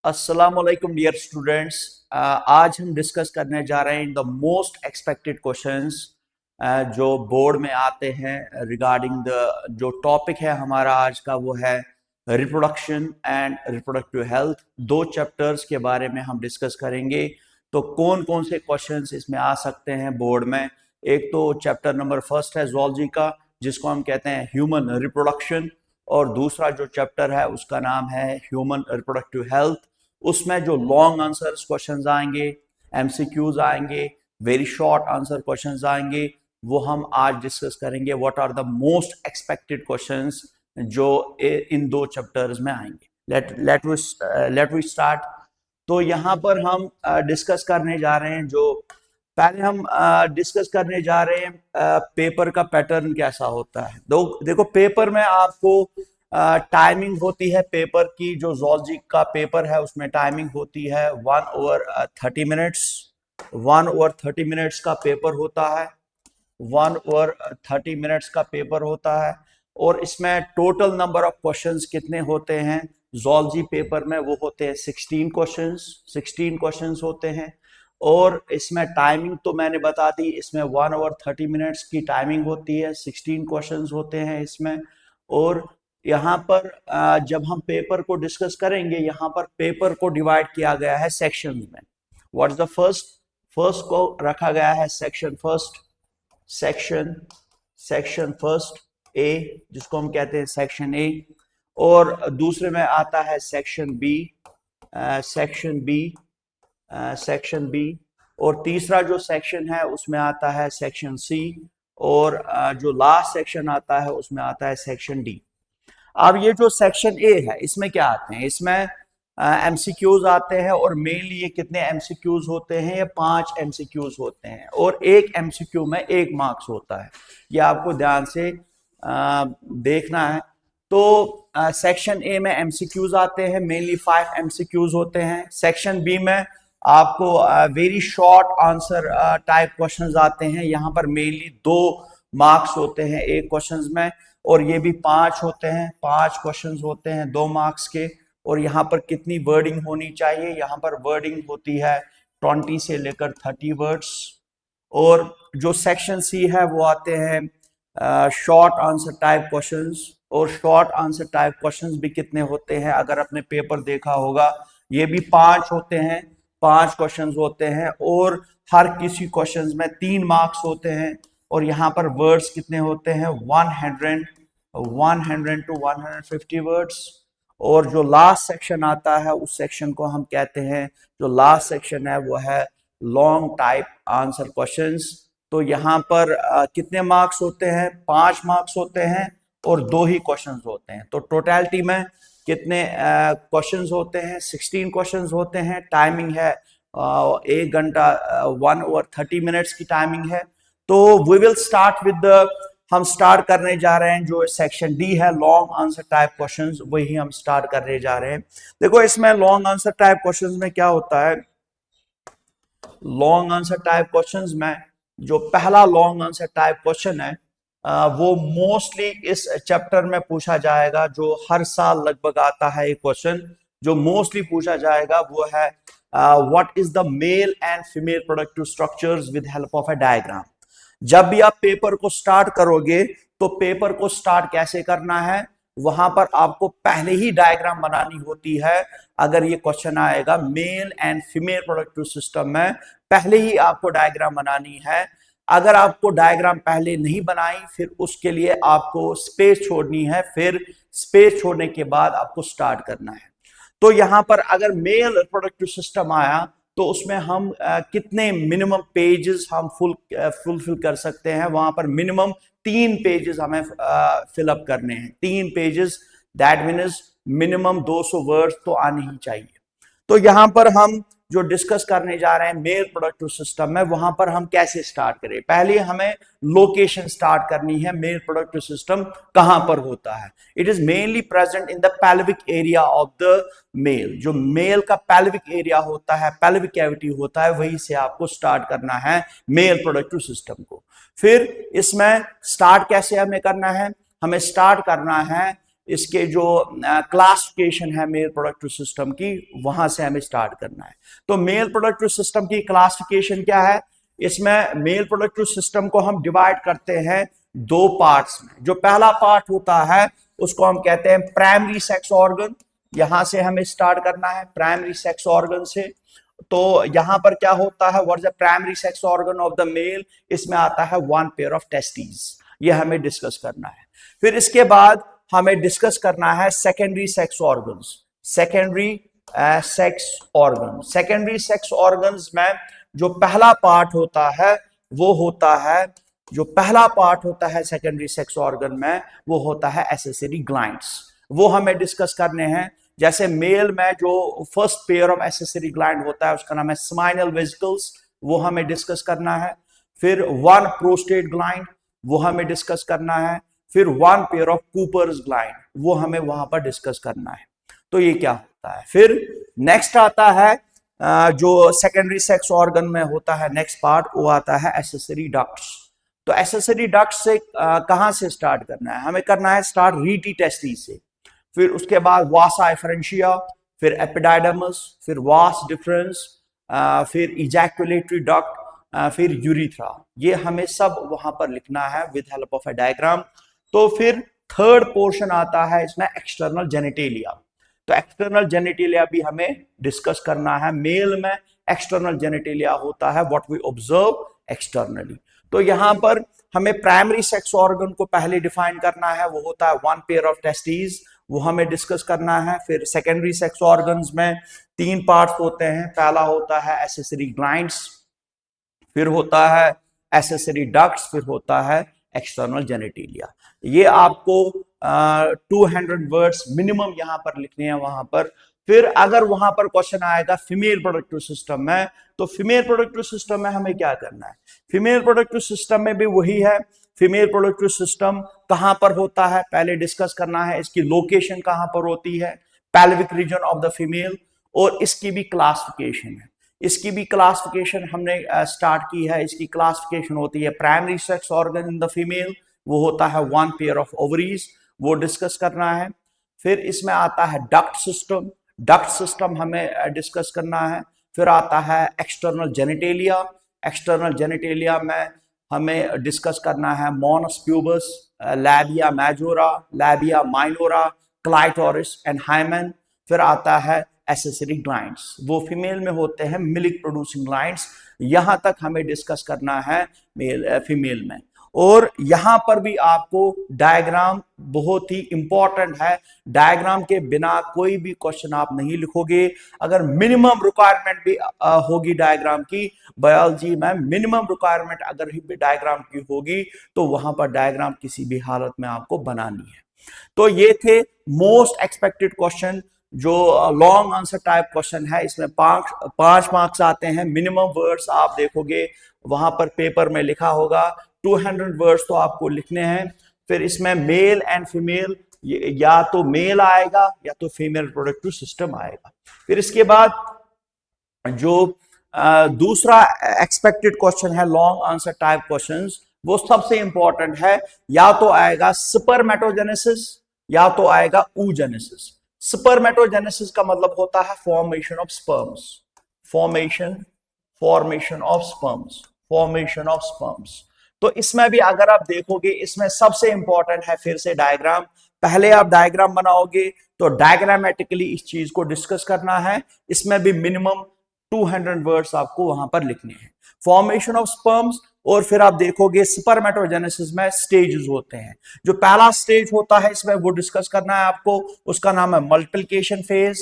अस्सलाम वालेकुम dear students. आज हम डिस्कस करने जा रहे हैं द मोस्ट एक्सपेक्टेड क्वेश्चंस जो बोर्ड में आते हैं रिगार्डिंग द जो टॉपिक है हमारा आज का वो है रिप्रोडक्शन एंड रिप्रोडक्टिव हेल्थ। दो चैप्टर्स के बारे में हम डिस्कस करेंगे। तो कौन कौन से क्वेश्चंस इसमें आ सकते हैं बोर्ड में। एक तो चैप्टर नंबर फर्स्ट है जूलॉजी का, जिसको हम कहते हैं ह्यूमन रिप्रोडक्शन, और दूसरा जो चैप्टर है उसका नाम है ह्यूमन रिप्रोडक्टिव हेल्थ। उसमें जो लॉन्ग आंसर्स क्वेश्चंस आएंगे, एमसीक्यूज आएंगे, वेरी शॉर्ट आंसर क्वेश्चंस आएंगे, वो हम आज डिस्कस करेंगे। What are the most expected questions जो इन दो चैप्टर्स में आएंगे। Let we start. तो यहाँ पर हम डिस्कस करने जा रहे हैं, जो पहले हम डिस्कस करने जा रहे हैं पेपर का पैटर्न कैसा होता है। देखो पेपर में आपको टाइमिंग होती है पेपर की। जो जूलॉजी का पेपर है उसमें टाइमिंग होती है 1/30 मिनट्स। 1/30 मिनट्स का पेपर होता है। 1/30 मिनट्स का पेपर होता है। और इसमें टोटल नंबर ऑफ क्वेश्चंस कितने होते हैं जूलॉजी पेपर में? वो होते हैं 16 क्वेश्चंस होते हैं। और इसमें टाइमिंग तो मैंने बता दी, इसमें 1/30 मिनट्स की टाइमिंग होती है, 16 क्वेश्चंस होते हैं इसमें। और यहाँ पर जब हम पेपर को डिस्कस करेंगे, यहाँ पर पेपर को डिवाइड किया गया है सेक्शंस में। व्हाट इज द फर्स्ट को रखा गया है section first, section first A, जिसको हम कहते हैं सेक्शन ए। और दूसरे में आता है सेक्शन बी, सेक्शन बी। और तीसरा जो सेक्शन है उसमें आता है सेक्शन सी। और जो लास्ट सेक्शन आता है उसमें आता है सेक्शन डी। अब ये जो सेक्शन ए है इसमें क्या आते हैं? इसमें एमसीक्यूज आते हैं। और मेनली ये कितने एमसीक्यूज होते हैं? ये 5 एमसीक्यूज होते हैं। और एक एमसीक्यू में 1 मार्क्स होता है। ये आपको ध्यान से देखना है। तो सेक्शन ए में एमसीक्यूज आते हैं, मेनली 5 एमसीक्यूज होते हैं। सेक्शन बी में आपको very short answer type questions आते हैं। यहाँ पर मेनली 2 मार्क्स होते हैं एक क्वेश्चंस में। और ये भी 5 होते हैं, 5 क्वेश्चंस होते हैं 2 मार्क्स के। और यहाँ पर कितनी वर्डिंग होनी चाहिए? यहाँ पर वर्डिंग होती है 20 से लेकर 30 वर्ड्स। और जो सेक्शन सी है वो आते हैं शॉर्ट आंसर टाइप क्वेश्चंस। और शॉर्ट आंसर टाइप क्वेश्चंस भी कितने होते हैं? अगर आपने पेपर देखा होगा, ये भी 5 होते हैं, 5 क्वेश्चंस होते हैं। और हर किसी क्वेश्चंस में 3 मार्क्स होते हैं। और यहाँ पर वर्ड्स कितने होते हैं? 100 to 150 वर्ड्स। और जो लास्ट सेक्शन आता है उस सेक्शन को हम कहते हैं, जो लास्ट सेक्शन है वो है लॉन्ग टाइप आंसर क्वेश्चंस। तो यहाँ पर कितने मार्क्स होते हैं? 5 मार्क्स होते हैं और 2 ही क्वेश्चंस होते हैं। तो टोटलिटी में कितने क्वेश्चंस होते हैं? 16 क्वेश्चंस होते हैं। टाइमिंग है 1 घंटा, 1/30 मिनट्स की टाइमिंग है। तो we will start with the, हम स्टार्ट करने जा रहे हैं जो सेक्शन डी है, लॉन्ग आंसर टाइप क्वेश्चंस, वही हम स्टार्ट करने जा रहे हैं। देखो इसमें लॉन्ग आंसर टाइप क्वेश्चंस में क्या होता है? लॉन्ग आंसर टाइप क्वेश्चंस में जो पहला लॉन्ग आंसर टाइप क्वेश्चन है वो मोस्टली इस चैप्टर में पूछा जाएगा। जो हर साल लगभग आता है एक क्वेश्चन जो मोस्टली पूछा जाएगा वो है what is the male and female productive structures with help of a diagram. जब भी आप पेपर को स्टार्ट करोगे तो पेपर को स्टार्ट कैसे करना है? वहां पर आपको पहले ही डायग्राम बनानी होती है। अगर ये क्वेश्चन आएगा male and female productive system में, पहले ही आपको डायग्राम बनानी है। अगर आपको डायग्राम पहले नहीं बनाई, फिर उसके लिए आपको स्पेस छोड़नी है। फिर स्पेस छोड़ने के बाद आपको स्टार्ट करना है। तो यहां पर अगर मेल रिप्रोडक्टिव सिस्टम आया तो उसमें हम कितने मिनिमम पेजेस हम फुलफिल कर सकते हैं? वहां पर मिनिमम 3 पेजेस हमें फिलअप करने हैं। 3 pages, that means minimum 200 words तो आने ही चाहिए। तो यहां पर हम जो डिस्कस करने जा रहे हैं मेल प्रोडक्टिव सिस्टम में, वहां पर हम कैसे स्टार्ट करें? पहले हमें लोकेशन स्टार्ट करनी है। मेल प्रोडक्टिव सिस्टम कहां पर होता है? It is mainly present in the pelvic area of the male. जो मेल का पेल्विक एरिया होता है, पेल्विक कैविटी होता है, वहीं से आपको स्टार्ट करना है मेल प्रोडक्टिव सिस्टम को। फिर इसमें स्टार्ट कैसे हमें करना है? हमें स्टार्ट करना है इसके जो क्लासिफिकेशन है मेल प्रोडक्टिव सिस्टम की, वहां से हमें स्टार्ट करना है। तो मेल प्रोडक्टिव सिस्टम की क्लासिफिकेशन क्या है? इसमें मेल प्रोडक्टिव सिस्टम को हम डिवाइड करते हैं दो पार्ट्स में। जो पहला पार्ट होता है उसको हम कहते हैं प्राइमरी सेक्स ऑर्गन। यहां से हमें स्टार्ट करना है प्राइमरी सेक्स ऑर्गन से। तो यहां पर क्या होता है, what is the primary sex organ of the male? इसमें आता है वन पेयर ऑफ टेस्टिस। ये हमें डिस्कस करना है। फिर इसके बाद हमें डिस्कस करना है secondary sex organs. Secondary sex organ, secondary sex organs में जो पहला पार्ट होता है वो होता है, जो पहला पार्ट होता है सेकेंडरी सेक्स ऑर्गन में वो होता है एसेसरी ग्लैंड्स। वो हमें डिस्कस करने हैं। जैसे मेल में जो first pair of accessory gland होता है उसका नाम है स्माइनल वेसिकल्स, वो हमें डिस्कस करना है। फिर वन प्रोस्टेट ग्लैंड, वो हमें डिस्कस करना है। फिर one pair of Cowper's gland, वो हमें वहां पर डिस्कस करना है। तो ये क्या होता है? फिर नेक्स्ट आता है जो सेकेंडरी सेक्स ऑर्गन में होता है नेक्स्ट पार्ट, वो आता है एसेसरी डक्ट्स। तो एसेसरी डक्ट्स से कहां से स्टार्ट करना है? हमें करना है स्टार्ट रीटी टेस्टी से। फिर उसके बाद वासा एफरेंशिया, फिर एपिडाइडमस, फिर वास डिफरेंस, फिर इजैकुलेटरी डक्ट, फिर यूरिथ्रा। ये हमें सब वहां पर लिखना है with help of a diagram. तो फिर थर्ड पोर्शन आता है इसमें एक्सटर्नल जेनिटेलिया। तो एक्सटर्नल जेनिटेलिया भी हमें डिस्कस करना है। मेल में एक्सटर्नल जेनिटेलिया होता है व्हाट वी ऑब्जर्व एक्सटर्नली। तो यहां पर हमें प्राइमरी सेक्स ऑर्गन को पहले डिफाइन करना है, वो होता है वन पेयर ऑफ टेस्टिस, वो हमें डिस्कस करना है। फिर सेकेंडरी सेक्स ऑर्गन्स में तीन पार्ट्स होते हैं। पहला होता है एसेसरी ग्लैंड्स, फिर होता है एसेसरी डक्ट्स, फिर होता है एक्सटर्नल जेनिटेलिया। ये आपको 200 वर्ड्स मिनिमम यहां पर लिखने हैं वहां पर। फिर अगर वहां पर क्वेश्चन आएगा फीमेल प्रोडक्टिव सिस्टम में, तो फीमेल प्रोडक्टिव सिस्टम में हमें क्या करना है? फीमेल प्रोडक्टिव सिस्टम में भी वही है। फीमेल प्रोडक्टिव सिस्टम कहां पर होता है पहले डिस्कस करना है, इसकी लोकेशन कहां पर होती है, pelvic region of the female, और इसकी भी क्लासिफिकेशन है। इसकी भी क्लासिफिकेशन हमने स्टार्ट की है। इसकी क्लासिफिकेशन होती है primary sex organ in the female, वो होता है वन पेयर ऑफ ओवरीज, वो डिस्कस करना है। फिर इसमें आता है डक्ट सिस्टम, डक्ट सिस्टम हमें डिस्कस करना है। फिर आता है एक्सटर्नल जेनिटेलिया, एक्सटर्नल जेनिटेलिया में हमें डिस्कस करना है Moonis pubis, labia majora, labia minora, clitoris and hymen. फिर आता है एसेसरी ग्लैंड्स, वो फीमेल में होते हैं मिल्क प्रोड्यूसिंग ग्लैंड्स। यहां तक हमें डिस्कस करना है फीमेल में। और यहां पर भी आपको डायग्राम बहुत ही इंपॉर्टेंट है। डायग्राम के बिना कोई भी क्वेश्चन आप नहीं लिखोगे। अगर मिनिमम रिक्वायरमेंट भी होगी डायग्राम की, बायोलॉजी में मिनिमम रिक्वायरमेंट अगर भी डायग्राम की होगी, तो वहां पर डायग्राम किसी भी हालत में आपको बनानी है। तो ये थे मोस्ट एक्सपेक्टेड क्वेश्चन, जो लॉन्ग आंसर टाइप क्वेश्चन है। इसमें पांच मार्क्स आते हैं। मिनिमम वर्ड्स आप देखोगे वहां पर पेपर में लिखा होगा 200 वर्ड्स तो आपको लिखने हैं। फिर इसमें मेल एंड फीमेल, या तो मेल आएगा या तो फीमेल प्रोडक्टिव सिस्टम आएगा। फिर इसके बाद जो दूसरा एक्सपेक्टेड क्वेश्चन है लॉन्ग आंसर टाइप क्वेश्चंस, वो सबसे इंपॉर्टेंट है। या तो आएगा स्पर्मेटोजेनेसिस या तो आएगा oogenesis। स्पर्मेटोजेनेसिस का मतलब होता है formation of sperms, formation of sperms, formation of sperms. तो इसमें भी अगर आप देखोगे, इसमें सबसे इंपॉर्टेंट है फिर से डायग्राम। पहले आप डायग्राम बनाओगे तो डायग्रामेटिकली इस चीज को डिस्कस करना है। इसमें भी मिनिमम 200 वर्ड्स आपको वहां पर लिखने हैं। फॉर्मेशन ऑफ स्पर्म्स, और फिर आप देखोगे स्पर्मेटोजेनेसिस में स्टेजेस होते हैं। जो पहला स्टेज होता है इसमें वो डिस्कस करना है आपको, उसका नाम है मल्टीप्लिकेशन फेज,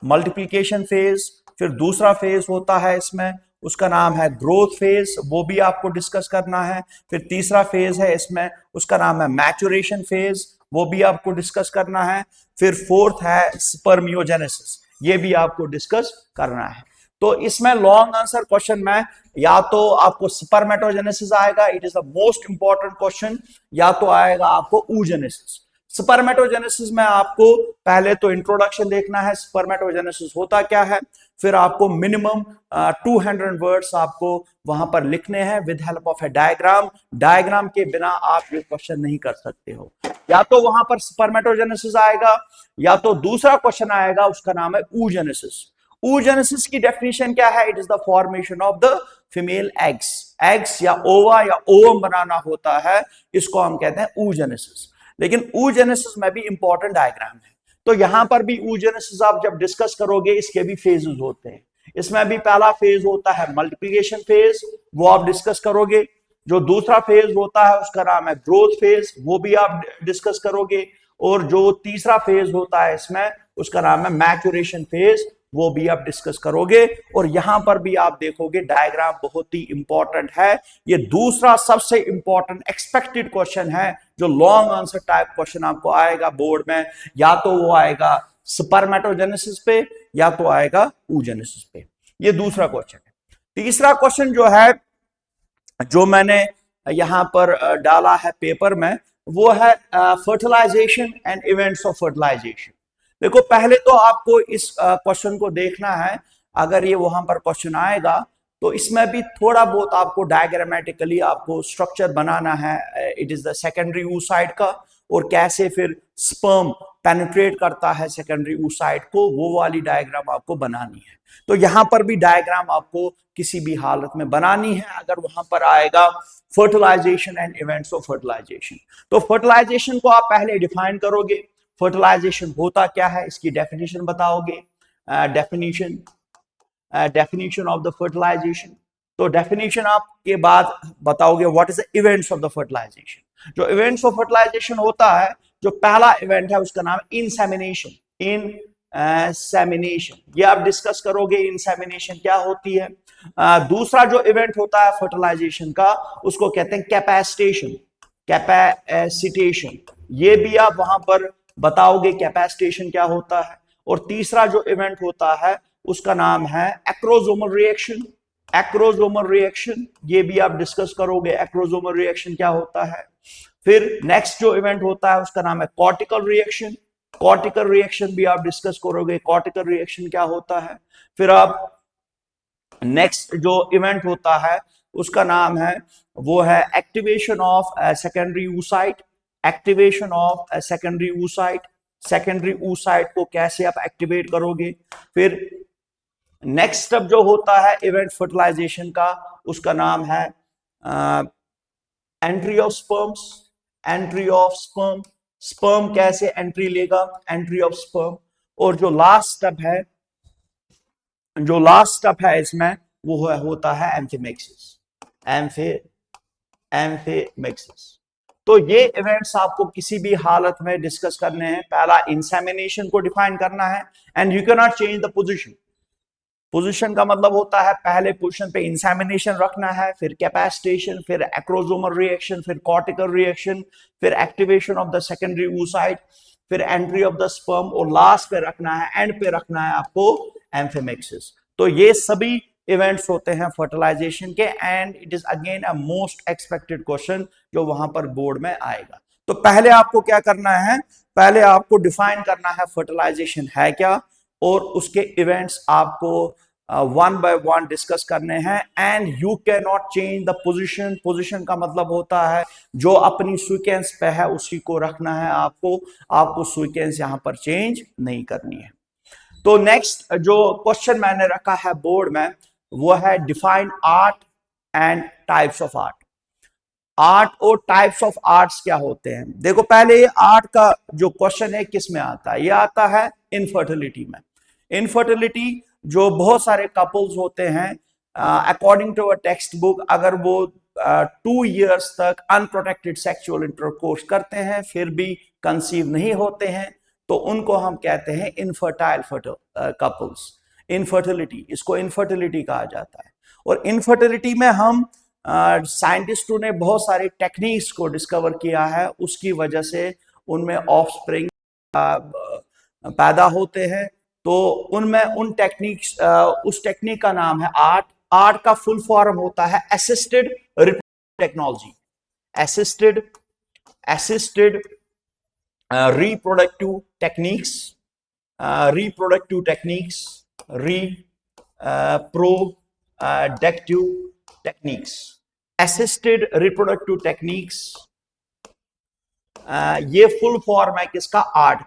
मल्टीप्लिकेशन फेज। फिर दूसरा फेज होता है इसमें, उसका नाम है ग्रोथ फेज, वो भी आपको डिस्कस करना है। फिर तीसरा फेज है इसमें, उसका नाम है मैचुरेशन फेज, वो भी आपको डिस्कस करना है। फिर फोर्थ है स्पर्मियोजेनेसिस, ये भी आपको डिस्कस करना है। तो इसमें लॉन्ग आंसर क्वेश्चन में या तो आपको स्पर्मेटोजेनेसिस आएगा, it is the most important question, या तो आएगा आपको oogenesis। स्पर्मेटोजेनेसिस में आपको पहले तो इंट्रोडक्शन देखना है, स्पर्मेटोजेनेसिस होता क्या है, फिर आपको मिनिमम 200 वर्ड्स आपको वहां पर लिखने हैं with help of A diagram. Diagram के बिना आप ये क्वेश्चन नहीं कर सकते हो। या तो वहां पर स्पर्मेटोजेनेसिस आएगा, या तो दूसरा क्वेश्चन आएगा, उसका नाम है oogenesis। oogenesis की डेफिनेशन क्या है? It is the formation of the female eggs. Eggs या ओवा या ओवम बनाना होता है, इसको हम कहते हैं oogenesis। लेकिन oogenesis में भी इंपॉर्टेंट डायग्राम है। तो यहां पर भी oogenesis आप जब डिस्कस करोगे, इसके भी फेजेस होते हैं। इसमें भी पहला फेज होता है मल्टीप्लिकेशन फेज, वो आप डिस्कस करोगे। जो दूसरा फेज होता है उसका नाम है ग्रोथ फेज, वो भी आप डिस्कस करोगे। और जो तीसरा फेज होता है इसमें, उसका नाम है मैच्योरेशन फेज, वो भी आप डिस्कस करोगे। और यहां पर भी आप देखोगे डायग्राम बहुत ही इंपॉर्टेंट है। ये दूसरा सबसे इंपॉर्टेंट एक्सपेक्टेड क्वेश्चन है, जो लॉन्ग आंसर टाइप क्वेश्चन आपको आएगा बोर्ड में। या तो वो आएगा स्पर्मेटोजेनेसिस पे, या तो आएगा oogenesis पे। ये दूसरा क्वेश्चन है। तीसरा क्वेश्चन जो है, जो मैंने यहां पर डाला है पेपर में, वो है fertilisation and events of fertilisation. देखो, पहले तो आपको इस क्वेश्चन को देखना है। अगर ये वहां पर क्वेश्चन आएगा तो इसमें भी थोड़ा बहुत आपको डायग्रामेटिकली आपको स्ट्रक्चर बनाना है। It is the secondary oocyte का, और कैसे फिर स्पर्म पेनिट्रेट करता है सेकेंडरी oocyte को, वो वाली डायग्राम आपको बनानी है। तो यहां पर भी डायग्राम आपको किसी भी हालत में बनानी है। अगर वहां पर आएगा fertilisation and events of fertilisation, तो फर्टिलाइजेशन को आप पहले डिफाइन करोगे। फर्टिलाइजेशन होता क्या है, इसकी डेफिनेशन बताओगे। Definition of the fertilisation. तो डेफिनेशन आपके बाद बताओगे what is the events of the fertilisation. जो इवेंट्स ऑफ फर्टिलाइजेशन होता है, जो पहला इवेंट है उसका नाम है इंसेमिनेशन। इंसेमिनेशन ये आप डिस्कस करोगे, इंसेमिनेशन क्या होती है। दूसरा जो इवेंट होता है फर्टिलाइजेशन का, उसको कहते हैं कैपेसिटेशन। कैपेसिटेशन ये भी आप वहां पर बताओगे कैपेसिटेशन क्या होता है। और तीसरा जो इवेंट होता है उसका नाम है एक्रोसोमल रिएक्शन। एक्रोसोमल रिएक्शन ये भी आप डिस्कस करोगे, एक्रोसोमल रिएक्शन क्या होता है। फिर नेक्स्ट जो इवेंट होता है उसका नाम है कॉर्टिकल रिएक्शन। कॉर्टिकल रिएक्शन भी आप डिस्कस करोगे, कॉर्टिकल रिएक्शन क्या होता है। फिर आप नेक्स्ट जो इवेंट होता है उसका नाम है, वो है activation of secondary oocyte। Activation of secondary oocyte। Secondary oocyte को कैसे आप एक्टिवेट करोगे। फिर नेक्स्ट स्टेप जो होता है इवेंट फर्टिलाइजेशन का, उसका नाम है entry of sperms. Entry of sperm, sperm कैसे एंट्री लेगा, एंट्री ऑफ स्पर्म। और जो लास्ट स्टेप है इसमें, वो होता है एम्फीमेक्सिस। एम्फीमेक्सिस। तो ये इवेंट्स आपको किसी भी हालत में डिस्कस करने हैं। पहला इंसेमिनेशन को डिफाइन करना है, and you can not change the position. Position का मतलब होता है पहले पोजीशन पे इंसेमिनेशन रखना है, फिर कैपेसिटेशन, फिर एक्रोसोमल रिएक्शन, फिर कॉर्टिकल रिएक्शन, फिर activation of the secondary oocyte, फिर एंट्री ऑफ द स्पर्म, और लास्ट पे रखना है, एंड पे रखना है आपको एम्फीमेक्सिस। तो ये सभी इवेंट्स होते हैं फर्टिलाइजेशन के, and it is again a most expected question जो वहां पर बोर्ड में आएगा। तो पहले आपको क्या करना है, पहले आपको डिफाइन करना है फर्टिलाइजेशन है क्या, और उसके इवेंट्स आपको वन बाय वन डिस्कस करने हैं। And you can not change the position. Position का मतलब होता है जो अपनी सीक्वेंस पे है उसी को रखना है आपको। आपको सीक्वेंस यहां पर चेंज नहीं करनी है। तो नेक्स्ट जो क्वेश्चन मैंने रखा है बोर्ड में, वो है define art and types of art. Art और टाइप्स ऑफ आर्ट्स क्या होते हैं। देखो, पहले ये आर्ट का जो क्वेश्चन है किस में आता है, ये आता है इनफर्टिलिटी में। इनफर्टिलिटी जो बहुत सारे कपल्स होते हैं, according to a textbook, अगर वो 2 years तक अनप्रोटेक्टेड सेक्सुअल इंटरकोर्स करते हैं फिर भी कंसीव नहीं होते हैं, तो उनको हम कहते हैं इनफर्टाइल कपल्स। इनफर्टिलिटी, इसको इनफर्टिलिटी कहा जाता है। और इनफर्टिलिटी में हम साइंटिस्टों ने बहुत सारी टेक्निक्स को डिस्कवर किया है, उसकी वजह से उनमें ऑफस्प्रिंग पैदा होते हैं। तो उनमें उन टेक्निक्स, उस टेक्निक का नाम है आर्ट। आर्ट का फुल फॉर्म होता है assisted reproductive technology. Assisted reproductive techniques, reproductive techniques, reproductive techniques, assisted reproductive techniques, ये फुल फॉर्म है किसका, आर्ट।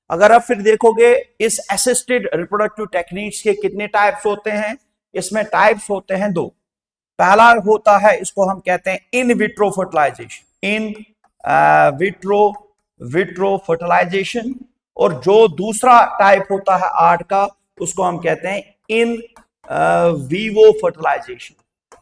अगर आप फिर देखोगे इस असिस्टेड रिप्रोडक्टिव टेक्निक्स के कितने टाइप्स होते हैं, इसमें टाइप्स होते हैं दो। पहला होता है, इसको हम कहते हैं in vitro fertilisation, in vitro fertilisation, और जो दूसरा टाइप होता है आर्ट का उसको हम कहते हैं इन वीवो फर्टिलाइजेशन।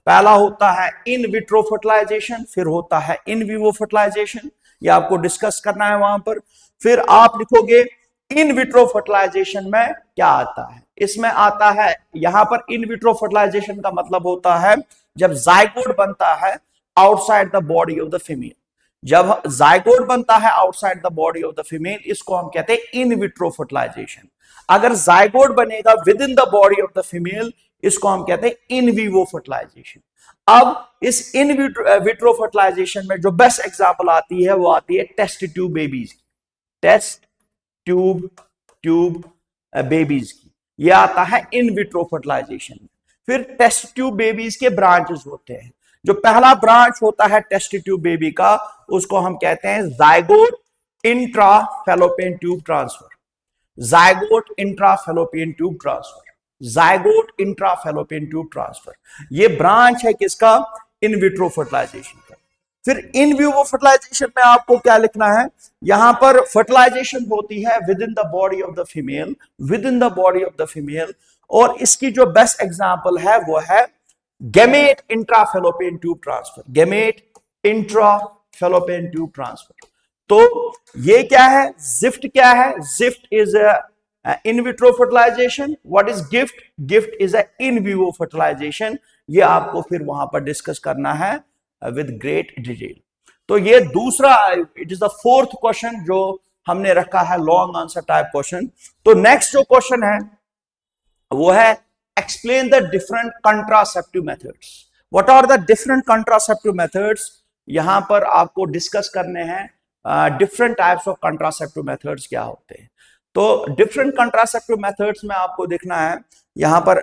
पहला होता है इन विट्रो फर्टिलाइजेशन, फिर होता है इन वीवो फर्टिलाइजेशन, ये आपको डिस्कस करना है वहां पर। फिर आप लिखोगे इन विट्रो फर्टिलाइजेशन में क्या आता है, इसमें आता है यहां पर इन विट्रो फर्टिलाइजेशन का मतलब होता है जब जायगोट बनता है outside the body of the female. जब जायगोट बनता है outside the body of the female, इसको हम कहते हैं इन विट्रो फर्टिलाइजेशन। अगर जायगोट बनेगा with in the body of the female, इसको हम कहते हैं इन वीवो फर्टिलाइजेशन। अब इस इन विट्रो फर्टिलाइजेशन में जो बेस्ट एग्जांपल आती है वो आती है टेस्ट ट्यूब बेबीज की, टेस्ट ट्यूब बेबीज की, ये आता है इन विट्रो फर्टिलाइजेशन। फिर टेस्ट ट्यूब बेबीज के ब्रांचेस होते हैं। जो पहला ब्रांच होता है टेस्ट ट्यूब बेबी का, उसको हम कहते हैं zygote intra fallopian tube transfer, zygote intra fallopian tube transfer, zygote intra fallopian tube transfer. ये ब्रांच है किसका, इन विट्रो फर्टिलाइजेशन का। फिर इन विवो फर्टिलाइजेशन में आपको क्या लिखना है, यहां पर फर्टिलाइजेशन होती है within the body of the female, within the body of the female, और इसकी जो बेस्ट एग्जांपल है वो है gamete intra fallopian tube transfer, gamete intra fallopian tube transfer. तो ये क्या है, जिफ्ट क्या है, ZIFT is in vitro fertilisation. What is GIFT, GIFT is a in vivo fertilisation. ये आपको फिर वहां पर डिस्कस करना है विद ग्रेट डिटेल। तो ये दूसरा, it is the fourth question जो हमने रखा है लॉन्ग आंसर टाइप क्वेश्चन। तो नेक्स्ट जो क्वेश्चन है वो है explain the different contraceptive methods. What are the different contraceptive methods, यहां पर आपको डिस्कस करने हैं different types of contraceptive methods क्या होते हैं। तो डिफरेंट कंट्रासेप्टिव मेथड्स में आपको देखना है यहां पर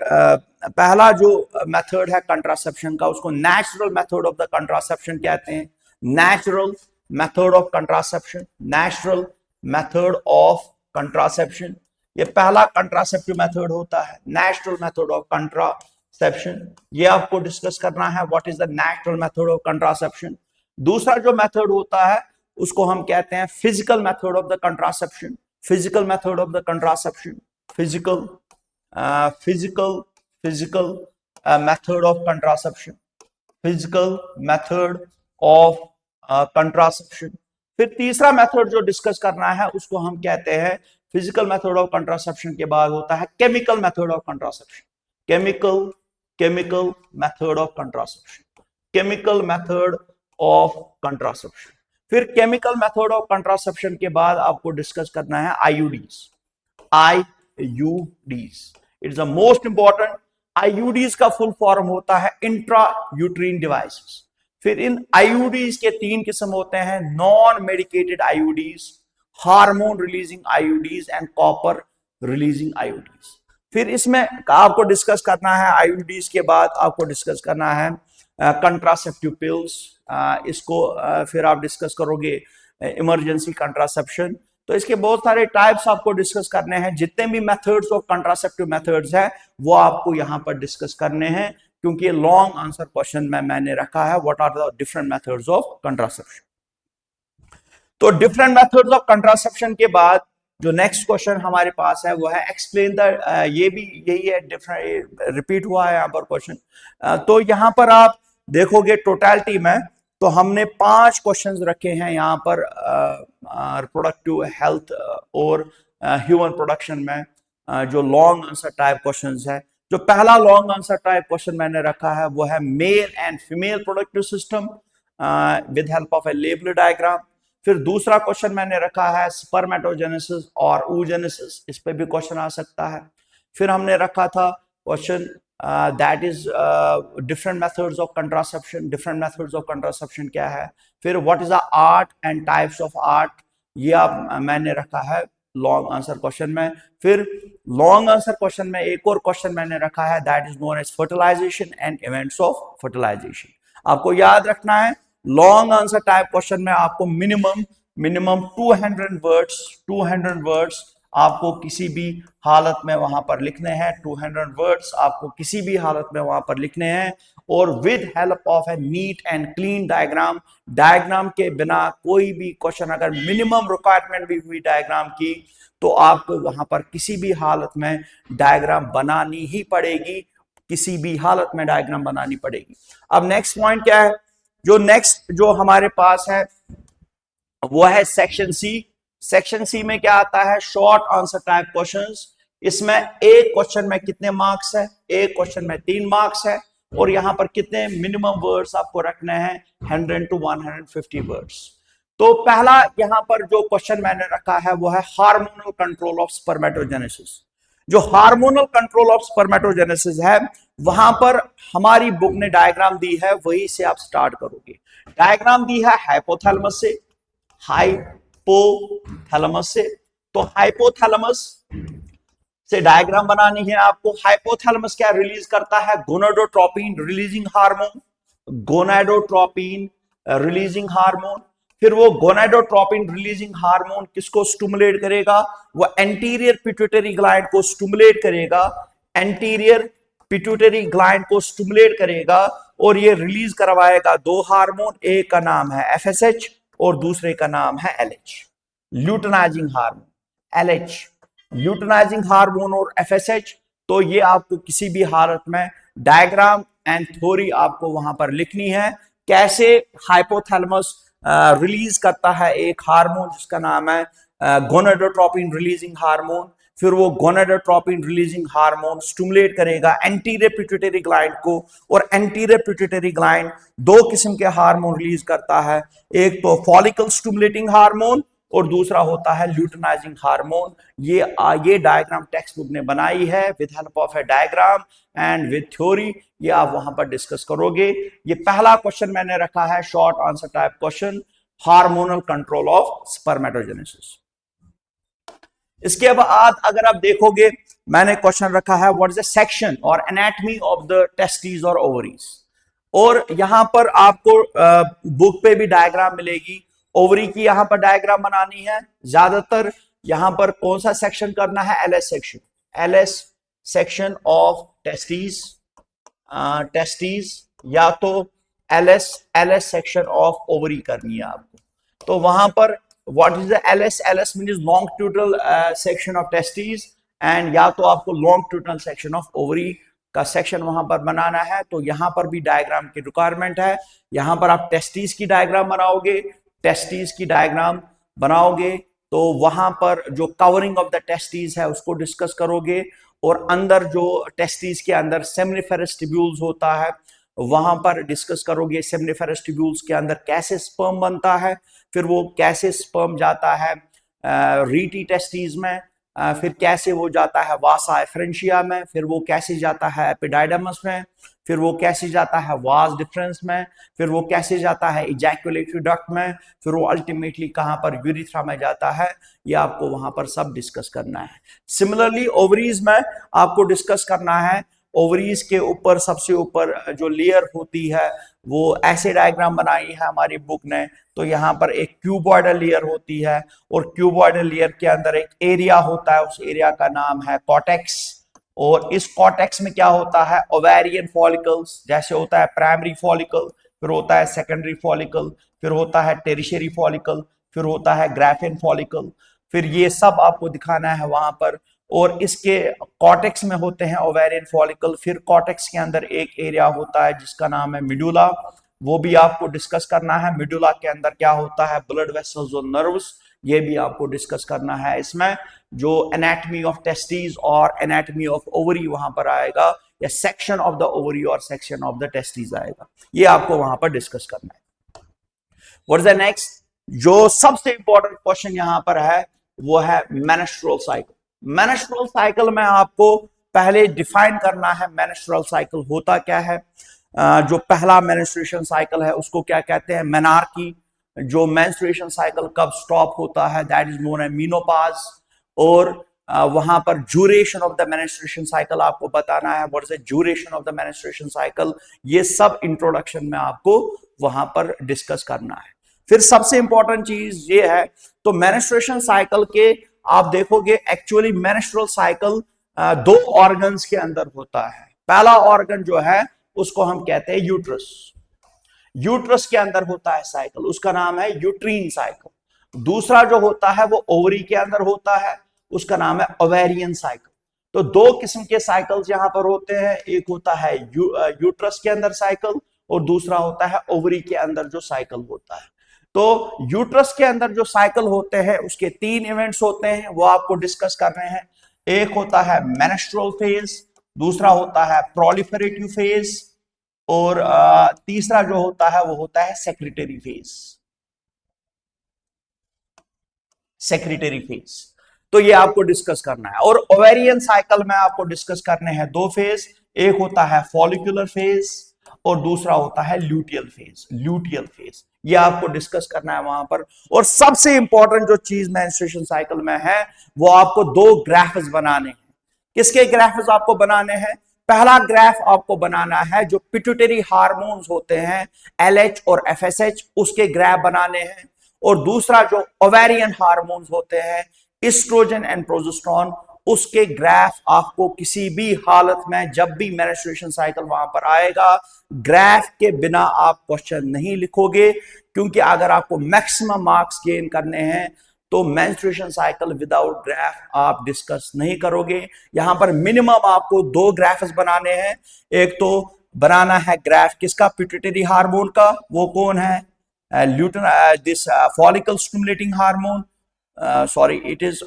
पहला जो मेथड है कंट्रासेप्शन का, उसको natural method of the contraception कहते हैं। Natural method of contraception, natural method of contraception, ये पहला कंट्रासेप्टिव मेथड होता है, नेचुरल मेथड ऑफ कंट्रासेप्शन। ये आपको डिस्कस करना है, what is the natural method of contraception. दूसरा जो मेथड होता है उसको हम कहते हैं physical method of the contraception, physical method of the contraception, physical method of contraception, physical method of contraception. फिर तीसरा मेथड जो डिस्कस करना है उसको हम कहते हैं, फिजिकल मेथड ऑफ कंट्रासेप्शन के बाद होता है chemical method of contraception, chemical method of contraception, chemical method of contraception. फिर केमिकल मेथड ऑफ कंट्रासेप्शन के बाद आपको डिस्कस करना है IUDs, IUDs it is the most important. IUDs का फुल फॉर्म होता है इंट्रा यूट्रीन डिवाइसेस। फिर इन आईयूडीज के तीन किस्म होते हैं, non medicated IUDs, hormone releasing IUDs and copper releasing IUDs. फिर इसमें आपको डिस्कस करना है आईयूडीज के बाद आपको डिस्कस करना है कंट्रासेप्टिव पिल्स, इसको फिर आप डिस्कस करोगे इमरजेंसी कंट्रासेप्शन। तो इसके बहुत सारे टाइप्स आपको डिस्कस करने हैं। जितने भी मेथड्स ऑफ कंट्रासेप्टिव मेथड्स हैं वो आपको यहां पर डिस्कस करने हैं, क्योंकि लॉन्ग आंसर क्वेश्चन में मैंने रखा है what are the different methods of contraception. तो डिफरेंट मेथड्स ऑफ कंट्रासेप्शन के बाद जो नेक्स्ट क्वेश्चन हमारे पास है वो है एक्सप्लेन द, ये भी यही है, डिफरेंट रिपीट हुआ है यहाँ पर क्वेश्चन। तो यहाँ पर आप देखोगे टोटलिटी में तो हमने 5 क्वेश्चंस रखे हैं यहाँ पर रिप्रोडक्टिव हेल्थ और ह्यूमन प्रोडक्शन में, जो लॉन्ग आंसर टाइप क्वेश्चंस है। जो पहला लॉन्ग आंसर टाइप क्वेश्चन मैंने रखा है वो है male and female productive system with help of A label diagram. फिर दूसरा क्वेश्चन मैंने रखा है स्पर्मेटोजेनेसिस और oogenesis, इस पे भी क्वेश्चन आ सकता है। फिर हमने रखा था question that is different methods of contraception, different methods of contraception क्या है। फिर what is the art and types of art, ये आप मैंने रखा है लॉन्ग आंसर क्वेश्चन में। फिर लॉन्ग आंसर क्वेश्चन में एक और क्वेश्चन मैंने रखा है, that is known as fertilisation and events of fertilisation. आपको याद रखना है लॉन्ग आंसर टाइप क्वेश्चन में आपको मिनिमम 200 वर्ड्स आपको किसी भी हालत में वहां पर लिखने हैं। 200 वर्ड्स आपको किसी भी हालत में वहां पर लिखने हैं, और with help of A neat and clean diagram के बिना कोई भी क्वेश्चन अगर मिनिमम रिक्वायरमेंट भी हुई डायग्राम की, तो आपको वहां पर किसी भी हालत में डायग्राम बनानी ही पड़ेगी, किसी भी हालत में डायग्राम बनानी पड़ेगी। अब नेक्स्ट पॉइंट क्या है, जो नेक्स्ट जो हमारे पास है वो है सेक्शन सी। सेक्शन सी में क्या आता है, शॉर्ट आंसर टाइप क्वेश्चंस। इसमें एक क्वेश्चन में कितने मार्क्स है, एक क्वेश्चन में 3 मार्क्स है, और यहां पर कितने मिनिमम वर्ड्स आपको रखने हैं, 100 to 150 वर्ड्स। तो पहला यहां पर जो क्वेश्चन मैंने रखा है वो है हार्मोनल कंट्रोल ऑफ स्पर्मेटोजेनेसिस। जो हार्मोनल कंट्रोल ऑफ स्पर्मेटोजेनेसिस है, वहां पर हमारी बुक ने डायग्राम दी है, वही से आप स्टार्ट करोगे। डायग्राम दी है हाइपोथैलेमस से, हाइपोथैलेमस से। तो हाइपोथैलेमस से डायग्राम बनानी है आपको। हाइपोथैलेमस क्या रिलीज करता है, gonadotropin releasing hormone, gonadotropin releasing hormone. फिर वो गोनाडोट्रोपिन रिलीजिंग हार्मोन किसको स्टिमुलेट करेगा, वो एंटीरियर पिट्यूटरी ग्लैंड को स्टिमुलेट करेगा, एंटीरियर पिट्यूटरी ग्लैंड को स्टिमुलेट करेगा, और ये रिलीज करवाएगा 2 हार्मोन, एक का नाम है एफएसएच और दूसरे का नाम है LH, luteinizing hormone. LH luteinizing hormone और एफएसएच। तो ये आपको किसी भी हालत में डायग्राम एंड थ्योरी आपको वहां पर लिखनी है, कैसे हाइपोथैलेमस रिलीज करता है एक हार्मोन जिसका नाम है गोनाडोट्रोपिन रिलीजिंग हार्मोन। फिर वो गोनाडोट्रोपिन रिलीजिंग हार्मोन स्टिमुलेट करेगा एंटीरियर पिट्यूटरी ग्लैंड को, और एंटीरियर पिट्यूटरी ग्लैंड 2 किस्म के हार्मोन रिलीज करता है, एक तो फॉलिकल स्टिमुलेटिंग हार्मोन और दूसरा होता है ल्यूटिनाइजिंग हार्मोन। ये डायग्राम टेक्स्ट बुक ने बनाई है with help of A diagram and with theory, ये आप वहां पर डिस्कस करोगे। ये पहला क्वेश्चन मैंने रखा है short answer type question, hormonal control of spermatogenesis. इसके बाद अगर आप देखोगे, मैंने क्वेश्चन रखा है व्हाट इज द सेक्शन और एनाटॉमी ऑफ द टेस्टिस और ओवरीज। और यहां पर आपको बुक पे भी डायग्राम मिलेगी, ओवरी की यहां पर डायग्राम बनानी है। ज्यादातर यहां पर कौन सा सेक्शन करना है, LS section, LS section of testis, testis या तो एलएस सेक्शन ऑफ ओवरी करनी है आपको। तो वहां पर what is the LS, LS means longitudinal section of testis, and या तो आपको लॉन्गिट्यूडनल सेक्शन ऑफ ओवरी का सेक्शन वहां पर बनाना है। तो यहां पर भी डायग्राम की रिक्वायरमेंट है। यहां पर आप टेस्टिस की डायग्राम बनाओगे, टेस्टिस की डायग्राम बनाओगे तो वहां पर जो कवरिंग ऑफ द टेस्टिस है उसको डिस्कस करोगे, और अंदर जो टेस्टिस के अंदर सेमिनिफेरस ट्यूब्यूल्स होता है वहां पर डिस्कस करोगे, सेमिनिफेरस ट्यूब्यूल्स के अंदर कैसे स्पर्म बनता है, फिर वो कैसे स्पर्म जाता है रीटी टेस्टिस में, फिर कैसे वो जाता है वासा एफरेंशिया में, फिर वो कैसे जाता है एपिडाइडमस में, फिर वो कैसे जाता है वास डिफरेंस में, फिर वो कैसे जाता है इजैकुलेटरी डक्ट में, फिर वो अल्टीमेटली कहां पर यूरिथ्रा में जाता है। ये आपको वहां पर सब डिस्कस करना है। सिमिलरली ओवरीज में आपको डिस्कस करना है, ओवरीज के ऊपर सबसे ऊपर जो लेयर होती है वो ऐसे डायग्राम बनाई है हमारी बुक ने। तो यहाँ पर एक क्यूबॉइडल लेयर होती है, और क्यूबॉइडल लेयर के अंदर एक एरिया होता है, उस एरिया का नाम है कॉर्टेक्स। और इस कॉर्टेक्स में क्या होता है, ओवेरियन फॉलिकल्स, जैसे होता है प्राइमरी फॉलिकल, फिर होता है सेकेंडरी फॉलिकल, फिर होता है टेरिशरी फॉलिकल, फिर होता है ग्राफिन फॉलिकल, फिर ये सब आपको दिखाना है वहां पर। और इसके कॉर्टेक्स में होते हैं ओवेरियन फॉलिकल, फिर कॉर्टेक्स के अंदर एक एरिया होता है जिसका नाम है मिडुला, वो भी आपको डिस्कस करना है। मिडुला के अंदर क्या होता है, ब्लड वेसल्स और नर्व्स, ये भी आपको डिस्कस करना है। इसमें जो एनाटॉमी ऑफ टेस्टिस और एनाटॉमी ऑफ ओवरी वहां पर आएगा, या सेक्शन ऑफ द ओवरी और सेक्शन ऑफ द टेस्टिस आएगा, ये आपको वहां पर डिस्कस करना है। व्हाट इज द नेक्स्ट, जो सबसे इंपॉर्टेंट क्वेश्चन यहां पर है वो है मेंस्ट्रुअल साइकिल। मेंस्ट्रुअल साइकिल में आपको पहले डिफाइन करना है मेंस्ट्रुअल साइकिल होता क्या है। जो पहला मेंस्ट्रुएशन साइकिल है उसको क्या कहते हैं, मेनार्की। जो मेंस्ट्रुएशन साइकिल कब स्टॉप होता है, that is known as menopause. और वहां पर duration of the menstruation cycle आपको बताना है, what is the duration of the menstruation cycle, ये सब इंट्रोडक्शन में आपको वहां पर डिस्कस करना है। फिर सबसे इंपॉर्टेंट चीज ये है, तो मेंस्ट्रुएशन साइकिल के आप देखोगे एक्चुअली मेंस्ट्रुअल साइकिल दो ऑर्गन्स के अंदर होता है। पहला ऑर्गन जो है उसको हम कहते हैं यूट्रस। यूट्रस के अंदर होता है साइकिल, उसका नाम है यूट्रीन साइकिल। दूसरा जो होता है वो ओवरी के अंदर होता है, उसका नाम है ओवेरियन साइकिल। तो दो किस्म के साइकिल्स यहां पर होते हैं, एक होता है यूट्रस के अंदर साइकिल और दूसरा होता है ओवरी के अंदर जो साइकिल होता है। तो यूट्रस के अंदर जो साइकिल होते हैं उसके तीन इवेंट्स होते हैं, वो आपको डिस्कस करने हैं। एक होता है मेंस्ट्रुअल फेज, दूसरा होता है प्रोलिफरेटिव फेज और तीसरा जो होता है वो होता है सेक्रेटरी फेज। सेक्रेटरी फेज तो ये आपको डिस्कस करना है। और ओवेरियन साइकिल में आपको डिस्कस करने हैं दो फेज, एक होता है फॉलिकुलर फेज और दूसरा होता है ल्यूटियल फेज। ल्यूटियल फेज ये आपको डिस्कस करना है वहां पर। और सबसे इंपॉर्टेंट जो चीज मेंस्ट्रुएशन साइकिल में है वो आपको दो ग्राफ्स बनाने हैं। किसके ग्राफ्स आपको बनाने हैं? पहला ग्राफ आपको बनाना है जो पिट्यूटरी हार्मोन्स होते हैं LH और FSH, उसके ग्राफ बनाने हैं। और दूसरा जो ओवेरियन हार्मोन्स होते हैं एस्ट्रोजन एंड प्रोजेस्टेरोन, उसके ग्राफ आपको किसी भी हालत में जब भी मेंस्ट्रुएशन साइकिल वहां पर आएगा, ग्राफ के बिना आप क्वेश्चन नहीं लिखोगे, क्योंकि अगर आपको मैक्सिमम मार्क्स गेन करने हैं तो मेंस्ट्रुएशन साइकिल विदाउट ग्राफ आप डिस्कस नहीं करोगे। यहां पर मिनिमम आपको दो ग्राफ्स बनाने हैं। एक तो बनाना है ग्राफ किसका? पिट्यूटरी हार्मोन का। वो कौन है? This follicle stimulating hormone, sorry it is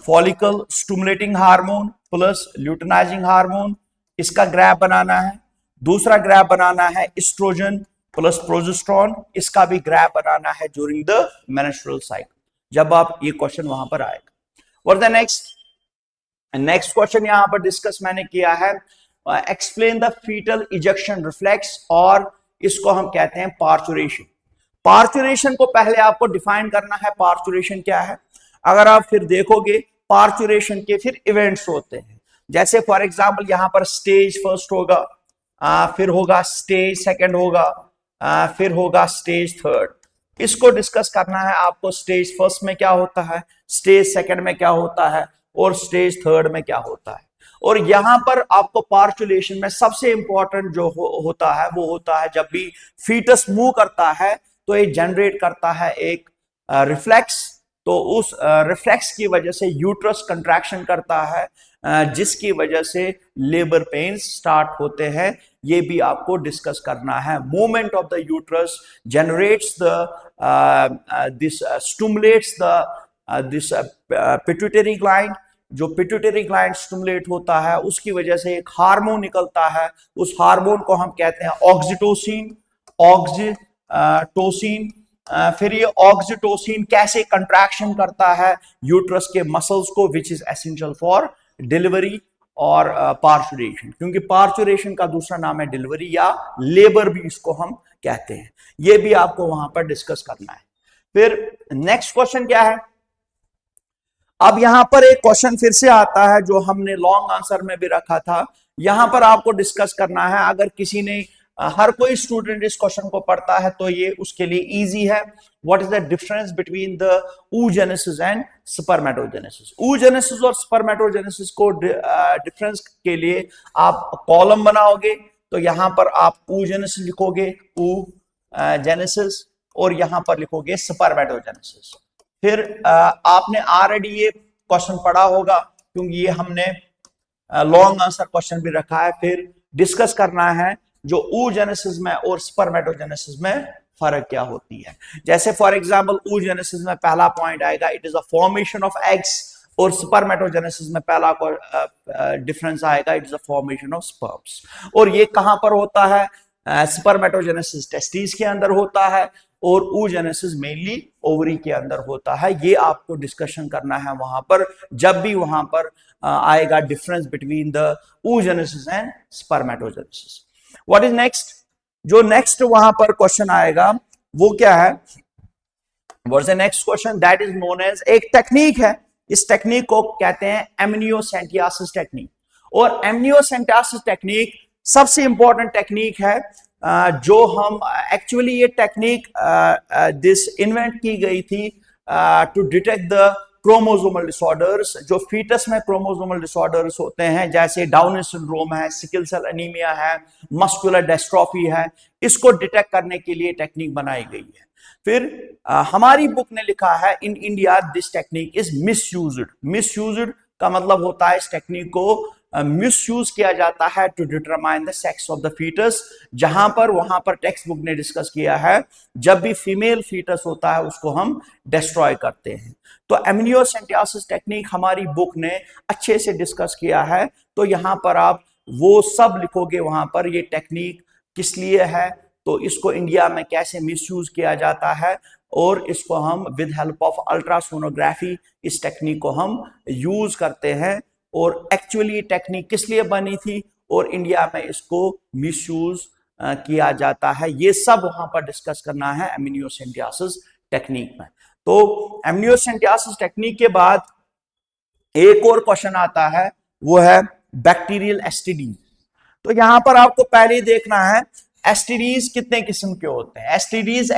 follicle stimulating hormone plus luteinizing hormone, इसका ग्राफ बनाना है। दूसरा ग्राफ बनाना है एस्ट्रोजन प्लस प्रोजेस्टेरोन, इसका भी ग्राफ बनाना है ड्यूरिंग द मेंस्ट्रुअल साइकिल, जब आप ये क्वेश्चन वहां पर आएगा। और द नेक्स्ट क्वेश्चन यहां पर डिस्कस मैंने किया है, explain the fetal ejection reflex, और इसको हम कहते हैं पार्चुरेशन। पार्चुरेशन को पहले आपको डिफाइन करना है, पार्चुरेशन क्या है। अगर आप फिर देखोगे पार्चुरेशन के फिर इवेंट्स होते हैं, जैसे फॉर एग्जांपल यहां पर स्टेज फर्स्ट होगा, फिर होगा स्टेज सेकंड होगा, फिर होगा स्टेज थर्ड। इसको डिस्कस करना है आपको, स्टेज फर्स्ट में क्या होता है, स्टेज सेकंड में क्या होता है और स्टेज थर्ड में क्या होता है। और यहां पर आपको पार्चुलेशन में सबसे इंपॉर्टेंट जो होता है वो होता है जब भी फीटस मूव करता है तो ये जनरेट करता है एक रिफ्लेक्स। तो उस रिफ्लेक्स की वजह से यूट्रस कंट्रैक्शन करता है, जिसकी वजह से लेबर पेन्स स्टार्ट होते हैं। ये भी आपको डिस्कस करना है। Movement of the uterus generates the this stimulates the this pituitary gland. जो पिट्यूटरी ग्लैंड स्टिमुलेट होता है उसकी वजह से एक हार्मोन निकलता है, उस हार्मोन को हम कहते हैं ऑक्सीटोसिन। ऑक्सीटोसिन फिर ये ऑक्सीटोसिन कैसे कंट्रैक्शन करता है यूट्रस के मसल्स को, which is essential for delivery और पार्चुरेशन, क्योंकि पार्चुरेशन का दूसरा नाम है डिलीवरी या लेबर भी इसको हम कहते हैं। ये भी आपको वहां पर डिस्कस करना है। फिर नेक्स्ट क्वेश्चन क्या है, अब यहां पर एक क्वेश्चन फिर से आता है जो हमने लॉन्ग आंसर में भी रखा था। यहां पर आपको डिस्कस करना है, अगर किसी ने हर कोई स्टूडेंट इस क्वेश्चन को पढ़ता है तो ये उसके लिए इजी है। What is the difference between the oogenesis and spermatogenesis? oogenesis और स्पर्मेटोजेनेसिस को डिफरेंस के लिए आप कॉलम बनाओगे, तो यहां पर आप oogenesis लिखोगे, oogenesis, और यहां पर लिखोगे स्पर्मेटोजेनेसिस। फिर आपने ऑलरेडी ये क्वेश्चन पढ़ा होगा क्योंकि ये हमने लॉन्ग आंसर क्वेश्चन भी रखा है। फिर डिस्कस करना है जो oogenesis में और स्पर्मेटोजेनेसिस में फर्क क्या होती है। जैसे फॉर एग्जांपल oogenesis में पहला पॉइंट आएगा, it is a formation of eggs, और स्पर्मेटोजेनेसिस में पहला डिफरेंस आएगा, it is a formation of sperms. और ये कहां पर होता है? स्पर्मेटोजेनेसिस टेस्टिस के अंदर होता है और oogenesis मेनली ओवरी के अंदर होता है। ये आपको डिस्कशन करना है वहां पर, जब भी वहां पर आएगा difference between the oogenesis and spermatogenesis. What is next? जो नेक्स्ट वहां पर क्वेश्चन आएगा वो क्या है, what's the next question, that is known as, एक टेक्निक है, इस टेक्निक को कहते हैं एमनियोसेंटियासिस टेक्निक। और एमनियोसेंटियासिस टेक्निक सबसे इंपॉर्टेंट टेक्निक है, जो हम एक्चुअली ये टेक्निक दिस इन्वेंट की गई थी to detect the chromosomal disorders, जो फीटस में क्रोमोसोमल डिसऑर्डर्स होते हैं, जैसे डाउन सिंड्रोम है, सिकल सेल एनीमिया है, मस्कुलर डिस्ट्रॉफी है, इसको डिटेक्ट करने के लिए टेक्निक बनाई गई है। फिर हमारी बुक ने लिखा है, in India this technique is misused. Misused का मतलब होता है इस टेक्निक को मिसयूज किया जाता है to determine the sex of the fetus. जहां पर वहां पर टेक्स्ट बुक ने डिस्कस किया है, जब भी फीमेल फीटस होता है उसको हम डिस्ट्रॉय करते हैं। तो एमनियोसेंटियासिस टेक्निक हमारी बुक ने अच्छे से डिस्कस किया है। तो यहां पर आप वो सब लिखोगे, वहां पर ये टेक्निक किस लिए है, तो इसको इंडिया में कैसे मिसयूज किया जाता है, और इसको हम विद हेल्प ऑफ अल्ट्रासोनोग्राफी इस टेक्निक को हम यूज करते हैं। और एक्चुअली टेक्निक किस लिए बनी थी और इंडिया में इसको मिसयूज किया जाता है, ये सब वहां पर डिस्कस करना है एमनियोसेंटियासिस टेक्निक में। तो एमनियोसेंटियासिस टेक्निक के बाद एक और क्वेश्चन आता है, वो है बैक्टीरियल एसटीडी। तो यहां पर आपको पहले ही देखना है एसटीडीज कितने किस्म के होते हैं। एसटीडीज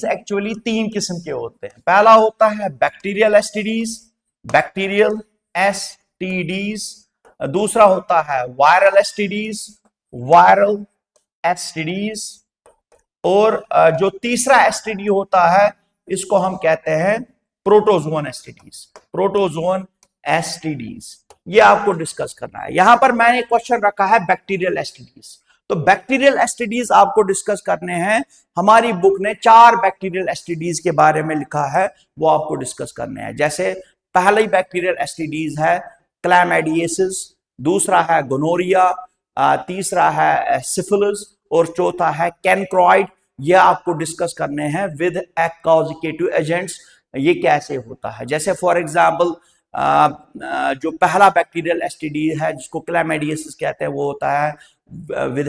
एक्चुअली 3 किस्म के होते हैं। पहला होता है बैक्टीरियल एसटीडीज, बैक्टीरियल एसटीडीज। दूसरा होता है वायरल एसटीडीज, वायरल एसटीडीज। और जो तीसरा एसटीडी होता है, इसको हम कहते हैं प्रोटोजोन एसटीडीज, प्रोटोजोन एसटीडीज। ये आपको डिस्कस करना है। यहां पर मैंने क्वेश्चन रखा है बैक्टीरियल एसटीडीज। तो बैक्टीरियल एसटीडीज आपको डिस्कस करने हैं। हमारी बुक ने 4 बैक्टीरियल एसटीडीज के बारे में लिखा है, वो आपको डिस्कस करने हैं। जैसे पहला ही बैक्टीरियल एसटीडीज है क्लैमाइडियासिस, दूसरा है गोनोरिया, तीसरा है सिफिलिस, और चौथा है कैनक्रॉइड। ये आपको डिस्कस करने हैं विद कॉजिकेटिव एजेंट्स, ये कैसे होता है। जैसे फॉर एग्जांपल जो पहला बैक्टीरियल एसटीडी है जिसको क्लैमाइडियासिस कहते हैं, वो होता है with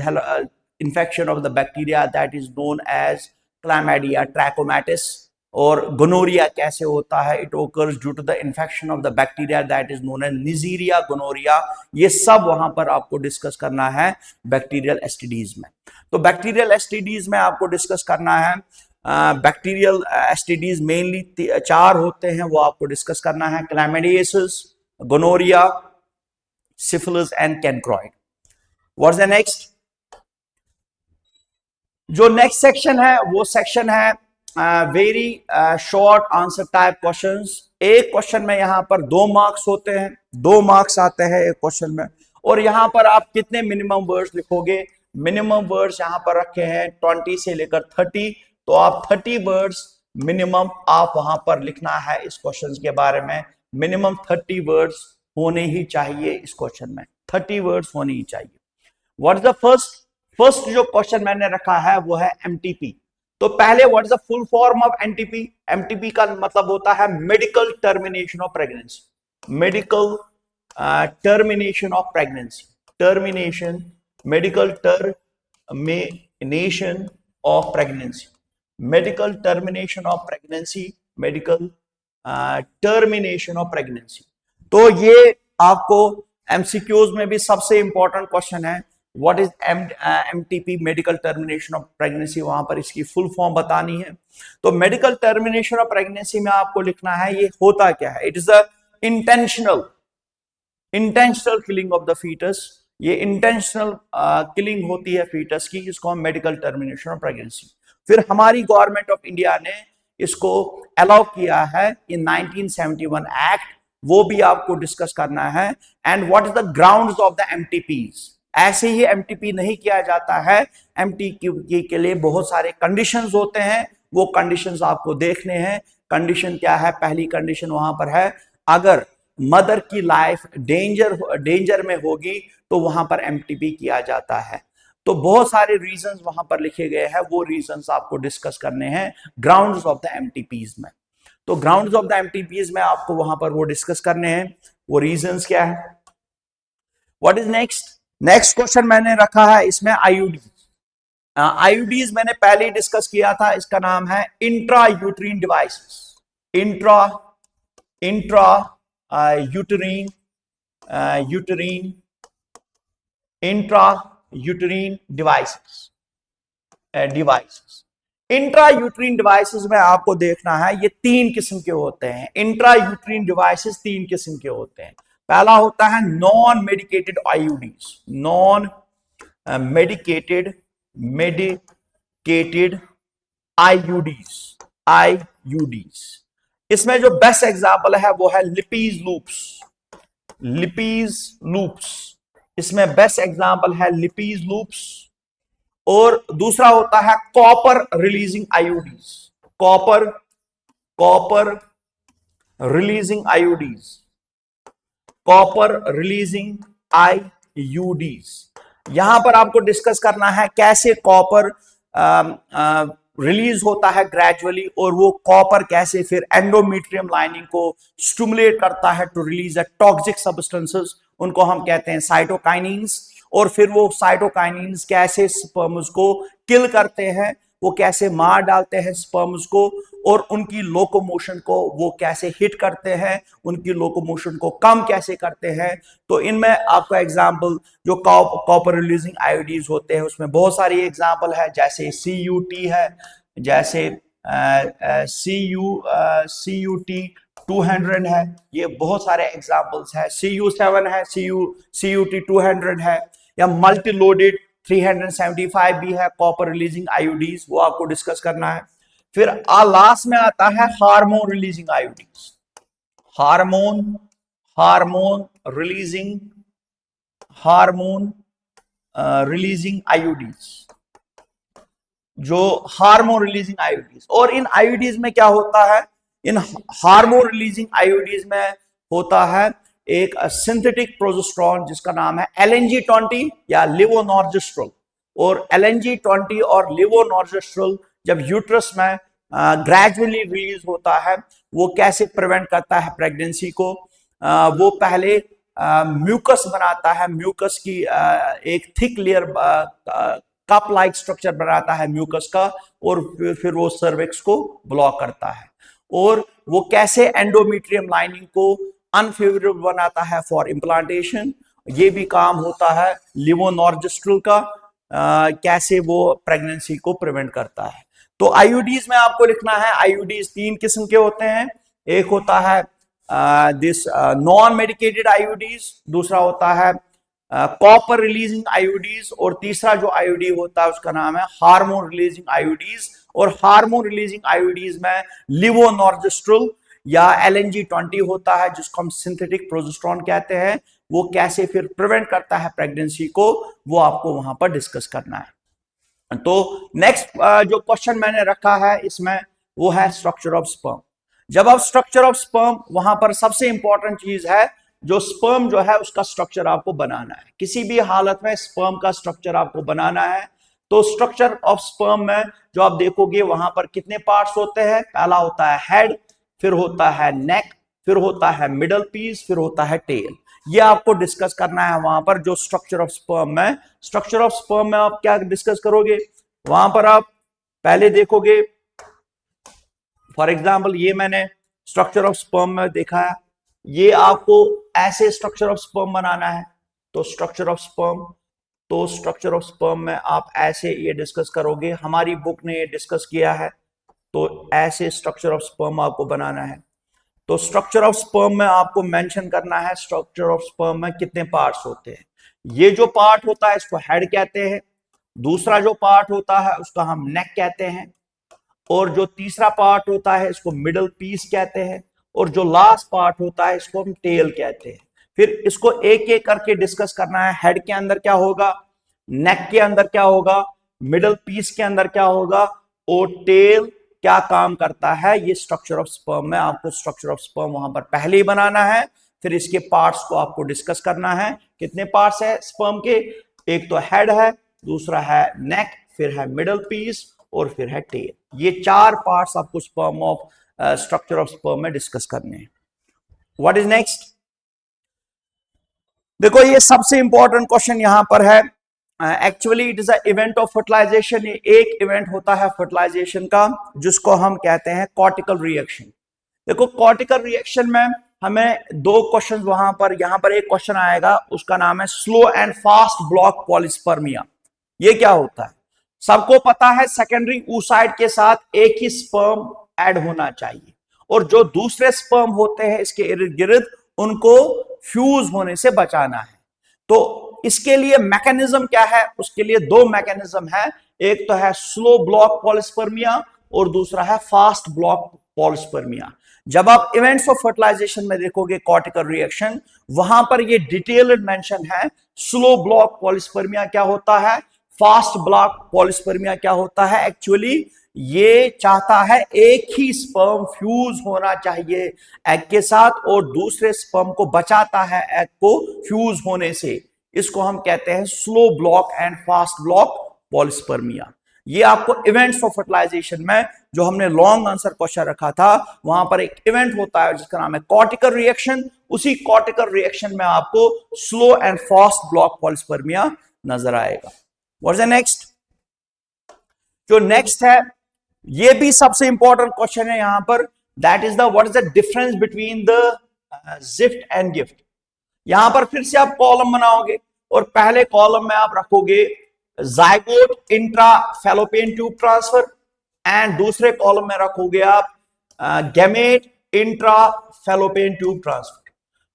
infection of the bacteria that is known as Chlamydia trachomatis. और गोनोरिया कैसे होता है, it occurs due to the infection of the bacteria that is known as Neisseria gonorrhoeae. ये सब वहां पर आपको डिस्कस करना है बैक्टीरियल एसटीडीज में। तो बैक्टीरियल एसटीडीज में आपको डिस्कस करना है, बैक्टीरियल एसटीडीज मेनली 4 होते हैं, वो आपको डिस्कस करना है, chlamydiasis, gonorrhoea, syphilis and chancroid. What's the next, जो नेक्स्ट सेक्शन है वो सेक्शन है very short answer type questions. एक क्वेश्चन में यहां पर 2 मार्क्स होते हैं, 2 मार्क्स आते हैं एक क्वेश्चन में। और यहां पर आप कितने मिनिमम वर्ड्स लिखोगे, मिनिमम वर्ड्स यहां पर रखे हैं 20 से लेकर 30। तो आप 30 वर्ड्स मिनिमम आप वहां पर लिखना है इस क्वेश्चन के बारे में। मिनिमम 30 वर्ड्स होने ही चाहिए इस क्वेश्चन में, 30 वर्ड्स होने ही चाहिए। व्हाट इज द फर्स्ट जो क्वेश्चन मैंने रखा है वो है एमटीपी। तो पहले what is the full form of MTP. MTP का मतलब होता है medical termination of pregnancy, medical termination of pregnancy, termination, medical termination of pregnancy, medical termination of pregnancy, medical termination of pregnancy. तो ये आपको एमसीक्यूज में भी सबसे इंपॉर्टेंट क्वेश्चन है, what is MTP, medical termination of pregnancy. वहां पर इसकी फुल फॉर्म बतानी है। तो मेडिकल टर्मिनेशन ऑफ प्रेगनेंसी में आपको लिखना है ये होता क्या है। It is the intentional killing of the fetus. ये इंटेंशनल किलिंग होती है फीटस की, जिसको हम मेडिकल टर्मिनेशन ऑफ प्रेगनेंसी। फिर हमारी गवर्नमेंट ऑफ इंडिया ने इसको अलाउ किया है इन 1971 एक्ट, वो भी आपको डिस्कस करना है। And what is the grounds of the MTPs. ऐसे ही एमटीपी नहीं किया जाता है, एमटीपी के लिए बहुत सारे कंडीशंस होते हैं, वो कंडीशंस आपको देखने हैं। कंडीशन क्या है, पहली कंडीशन वहां पर है, अगर मदर की लाइफ डेंजर में होगी तो वहां पर एमटीपी किया जाता है। तो बहुत सारे रीजंस वहां पर लिखे गए हैं, वो रीजंस आपको डिस्कस करने हैं ग्राउंड्स ऑफ द एमटीपीज में। तो ग्राउंड्स ऑफ द एमटीपीज में आपको वहां पर वो डिस्कस करने हैं, वो रीजंस क्या है। What is next, next question मैंने रखा है इसमें आईयूडी। आईयूडीज मैंने पहले ही डिस्कस किया था, इसका नाम है intra uterine devices. Intra intra uterine uterine intra uterine devices intra uterine devices में आपको देखना है ये तीन किस्म के होते हैं। इंट्रा यूट्रीन डिवाइसेस तीन किस्म के होते हैं। पहला होता है non medicated IUDs, non medicated IUDs. इसमें जो बेस्ट एग्जांपल है वो है लिपीज लूप्स। इसमें बेस्ट एग्जांपल है लिपीज लूप्स। और दूसरा होता है copper releasing IUDs, copper releasing IUDs. यहां पर आपको डिस्कस करना है कैसे कॉपर रिलीज होता है ग्रेजुअली, और वो कॉपर कैसे फिर एंडोमेट्रियम लाइनिंग को स्टिमुलेट करता है to release a toxic substances, उनको हम कहते हैं साइटोकाइनिन्स। और फिर वो साइटोकाइनिन्स कैसे स्पर्म्स को किल करते हैं, वो कैसे मार डालते हैं स्पर्म्स को, और उनकी लोकोमोशन को वो कैसे हिट करते हैं, उनकी लोकोमोशन को कम कैसे करते हैं। तो इनमें आपका एग्जांपल जो कॉपर रिलीजिंग आईयूडीज होते हैं उसमें बहुत सारी एग्जांपल है, जैसे CUT है, जैसे CUT 200 है, ये बहुत सारे एग्जांपल्स है। CU7 है, CUT 200 है, या मल्टी लोडेड 375 भी है कॉपर रिलीजिंग आईयूडीज, वो आपको डिस्कस करना है। फिर लास्ट में आता है hormone releasing IUDs, hormone releasing IUDs, जो हार्मोन रिलीजिंग आईयूडीज। और इन आईयूडीज में क्या होता है, इन हार्मोन रिलीजिंग आईयूडीज में होता है एक सिंथेटिक प्रोजेस्टेरोन जिसका नाम है LNG-20 या लेवोनॉर्जेस्ट्रोल। और LNG-20 और लेवोनॉर्जेस्ट्रोल जब यूट्रस में ग्रेजुअली रिलीज होता है, वो कैसे प्रिवेंट करता है प्रेगनेंसी को। वो पहले म्यूकस बनाता है, म्यूकस की एक thick layer cup like structure बनाता है म्यूकस का, और फिर वो सर्विक्स को ब्लॉक करता है। और वो कैसे एंडोमेट्रियम लाइनिंग को अनफेवरेबल बनाता है फॉर इम्प्लांटेशन, ये भी काम होता है लेवोनॉर्जेस्ट्रोल का। कैसे वो प्रेगनेंसी को प्रिवेंट करता है। तो आईयूडीज में आपको लिखना है, आईयूडीज तीन किस्म के होते हैं। एक होता है दिस नॉन मेडिकेटेड आईयूडीज, दूसरा होता है कॉपर रिलीजिंग आईयूडीज, और तीसरा जो आईयूडी होता है उसका नाम है हार्मोन रिलीजिंग आईयूडीज। और हार्मोन रिलीजिंग आईयूडीज में लेवोनॉर्जेस्ट्रोल या LNG-20 होता है, जिसको हम सिंथेटिक प्रोजेस्टेरोन कहते हैं। वो कैसे फिर प्रिवेंट करता है प्रेगनेंसी को, वो आपको वहां पर डिस्कस करना है। तो नेक्स्ट जो क्वेश्चन मैंने रखा है इसमें वो है स्ट्रक्चर ऑफ स्पर्म। जब आप स्ट्रक्चर ऑफ स्पर्म, वहां पर सबसे इंपॉर्टेंट चीज है जो स्पर्म जो है उसका स्ट्रक्चर आपको बनाना है। किसी भी हालत में स्पर्म का स्ट्रक्चर आपको बनाना है। तो स्ट्रक्चर ऑफ स्पर्म में जो आप देखोगे वहां पर कितने पार्ट्स होते हैं। पहला होता है हेड, फिर होता है नेक, फिर होता है मिडल पीस, फिर होता है टेल। ये आपको डिस्कस करना है वहां पर जो स्ट्रक्चर ऑफ स्पर्म में। स्ट्रक्चर ऑफ स्पर्म में आप क्या डिस्कस करोगे, वहां पर आप पहले देखोगे, फॉर एग्जाम्पल ये मैंने स्ट्रक्चर ऑफ स्पर्म में देखा है, ये आपको ऐसे स्ट्रक्चर ऑफ स्पर्म बनाना है। तो स्ट्रक्चर ऑफ स्पर्म में आप ऐसे ये डिस्कस करोगे, हमारी बुक ने ये डिस्कस किया है। तो ऐसे स्ट्रक्चर ऑफ स्पर्म आपको बनाना है। तो स्ट्रक्चर ऑफ स्पर्म में आपको मेंशन करना है स्ट्रक्चर ऑफ स्पर्म में कितने पार्ट्स होते हैं। ये जो पार्ट होता है इसको हेड कहते हैं, दूसरा जो पार्ट होता है उसका हम नेक कहते हैं, और जो तीसरा पार्ट होता है इसको मिडल पीस कहते हैं, और जो लास्ट पार्ट होता है इसको हम टेल कहते हैं। फिर इसको एक एक करके डिस्कस करना है। हेड के अंदर क्या होगा, नेक के अंदर क्या होगा, मिडल पीस के अंदर क्या होगा, और टेल क्या काम करता है। ये स्ट्रक्चर ऑफ स्पर्म में आपको स्ट्रक्चर ऑफ स्पर्म वहां पर पहले ही बनाना है। फिर इसके पार्ट्स को आपको डिस्कस करना है। कितने पार्ट्स है स्पर्म के, एक तो हेड है, दूसरा है नेक, फिर है मिडल पीस, और फिर है टेल। ये चार पार्ट्स आपको sperm of structure of sperm में डिस्कस करने हैं। व्हाट इज नेक्स्ट, देखो ये सबसे इंपॉर्टेंट क्वेश्चन यहां पर है actually it is a event of fertilization. एक इवेंट होता है फर्टिलाइजेशन का जिसको हम कहते हैं कॉर्टिकल रिएक्शन। देखो कॉर्टिकल रिएक्शन में हमें दो क्वेश्चन वहां पर, यहां पर एक क्वेश्चन आएगा, उसका नाम है slow and fast block polyspermy. ये क्या होता है? सबको पता है सेकेंडरी oocyte के साथ एक ही स्पर्म ऐड होना चाहिए और जो दूसरे स्पर्म होते हैं इसके इर्द गिर्द उनको फ्यूज होने से बचाना है। तो इसके लिए मैकेनिज्म क्या है? उसके लिए दो मैकेनिज्म है, एक तो है स्लो ब्लॉक पॉलिस्पर्मिया और दूसरा है फास्ट ब्लॉक पॉलिस्पर्मिया। जब आप इवेंट्स ऑफ फर्टिलाइजेशन में देखोगे कॉर्टिकल रिएक्शन, वहां पर ये डिटेल्ड मेंशन है। स्लो ब्लॉक पॉलिस्पर्मिया क्या होता है, फास्ट ब्लॉक पॉलिस्पर्मिया क्या होता है। एक्चुअली ये चाहता है एक ही स्पर्म फ्यूज होना चाहिए एग के साथ और दूसरे स्पर्म को बचाता है एग को फ्यूज होने से। इसको हम कहते हैं slow block and fast block polyspermy. ये आपको इवेंट्स ऑफ फर्टिलाइजेशन में जो हमने लॉन्ग आंसर क्वेश्चन रखा था वहां पर एक इवेंट होता है जिसका नाम है कॉर्टिकल रिएक्शन। उसी कॉर्टिकल रिएक्शन में आपको स्लो एंड फास्ट ब्लॉक पॉलिस्पर्मिया नजर आएगा। What is the next? जो नेक्स्ट है ये भी सबसे इंपॉर्टेंट क्वेश्चन है यहां पर, that is the what is the difference between the gift and gift. यहां पर फिर से आप कॉलम बनाओगे और पहले कॉलम में आप रखोगे zygote intra fallopian tube transfer and दूसरे कॉलम में रखोगे आप gamete intra fallopian tube transfer.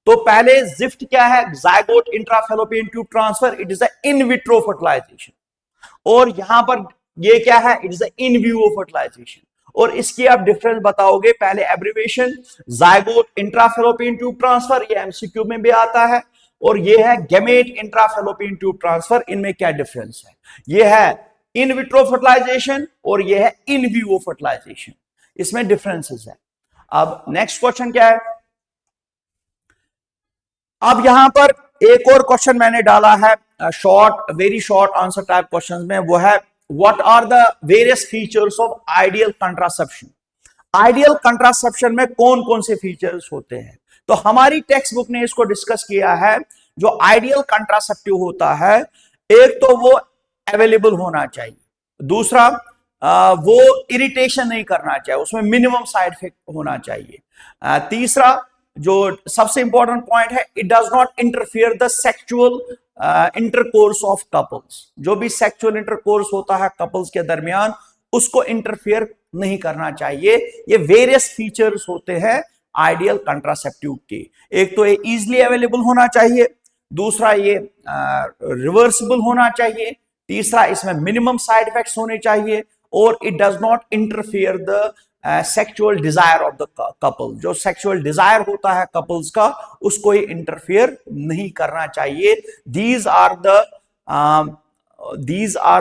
तो पहले जिफ्ट क्या है? Zygote intra fallopian tube transfer, it is a in vitro fertilisation. और यहां पर ये क्या है? It is a in vivo fertilization. और इसकी आप डिफरेंस बताओगे, पहले abbreviation zygote intra fallopian tube transfer, ये एमसीक्यू में भी आता है, और ये है gamete intra fallopian tube transfer. इनमें क्या डिफरेंस है? ये है इन विट्रो फर्टिलाइजेशन और ये है इन विवो फर्टिलाइजेशन, इसमें डिफरेंसेस है। अब नेक्स्ट क्वेश्चन क्या है? अब यहां पर एक और क्वेश्चन मैंने डाला है short, very short answer type question में, वो है what are the various features of ideal contraception. Ideal contraception में कौन कौन से फीचर्स होते हैं? तो हमारी टेक्स्ट बुक ने इसको डिस्कस किया है। जो आइडियल कंट्रासेप्टिव होता है, एक तो वो अवेलेबल होना चाहिए, दूसरा वो इरिटेशन नहीं करना चाहिए, उसमें मिनिमम साइड इफेक्ट होना चाहिए, तीसरा जो सबसे इंपॉर्टेंट पॉइंट है, it does not interfere the sexual intercourse of couples. जो भी सेक्सुअल इंटरकोर्स होता है कपल्स के दरमियान उसको इंटरफियर नहीं करना चाहिए। ये वेरियस फीचर्स होते हैं आइडियल कंट्रासेप्टिव के। एक तो ये इजीली अवेलेबल होना चाहिए, दूसरा ये रिवर्सिबल होना चाहिए, तीसरा इसमें मिनिमम साइड इफेक्ट्स होने चाहिए, और it does not interfere the sexual desire of the couple. जो सेक्सुअल डिजायर होता है कपल्स का उसको ये इंटरफियर नहीं करना चाहिए। these are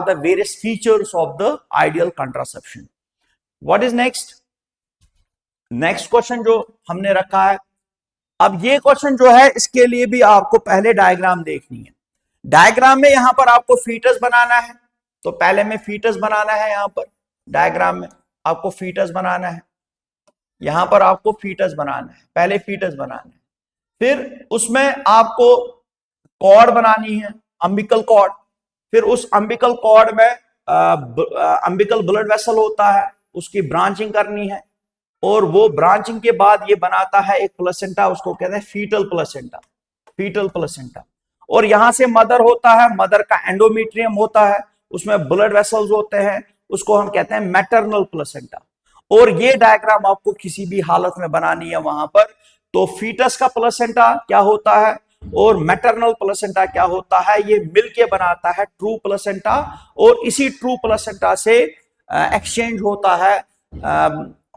the various features of the ideal contraception. What is next? Next question जो हमने रखा है, अब ये क्वेश्चन जो है इसके लिए भी आपको पहले डायग्राम देखनी है। डायग्राम में यहां पर आपको फीटस बनाना है, तो पहले में फीटस बनाना है। यहां पर डायग्राम में आपको फीटस बनाना है, यहां पर आपको फीटस बनाना है, पहले फीटस बनाना है, फिर उसमें आपको कॉर्ड बनानी है, अम्बिकल कॉर्ड। फिर उस अम्बिकल कॉर्ड में अम्बिकल ब्लड वेसल होता है, उसकी ब्रांचिंग करनी है, और वो ब्रांचिंग के बाद ये बनाता है एक प्लेसेंटा, उसको कहते हैं फीटल प्लेसेंटा, फीटल प्लेसेंटा। और यहां से मदर होता है, मदर का एंडोमेट्रियम होता है, उसमें ब्लड वेसल्स होते हैं, उसको हम कहते हैं मैटरनल प्लेसेंटा। और ये डायग्राम आपको किसी भी हालत में बनानी है वहां पर। तो फीटस का प्लेसेंटा क्या होता है और मैटरनल प्लेसेंटा क्या होता है, ये मिलके बनाता है ट्रू प्लेसेंटा, और इसी ट्रू प्लेसेंटा से एक्सचेंज होता है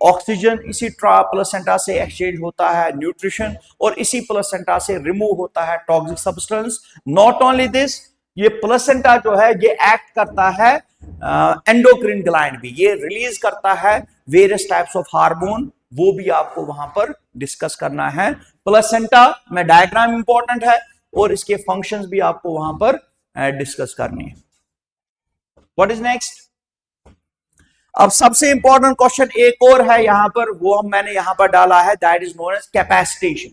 ऑक्सीजन, इसी प्लेसेंटा से एक्सचेंज होता है न्यूट्रिशन, और इसी प्लेसेंटा से रिमूव होता है toxic substance. Not only this, ये प्लेसेंटा जो है ये एक्ट करता है एंडोक्रिन ग्लैंड भी, ये रिलीज करता है वेरियस टाइप्स ऑफ हार्मोन, वो भी आपको वहां पर डिस्कस करना है। प्लेसेंटा में डायग्राम इंपॉर्टेंट है और इसके फंक्शंस भी आपको वहां पर डिस्कस करनी है। What is next? अब सबसे इंपॉर्टेंट क्वेश्चन एक और है यहां पर, वो मैंने यहां पर डाला है, that is known as capacitation.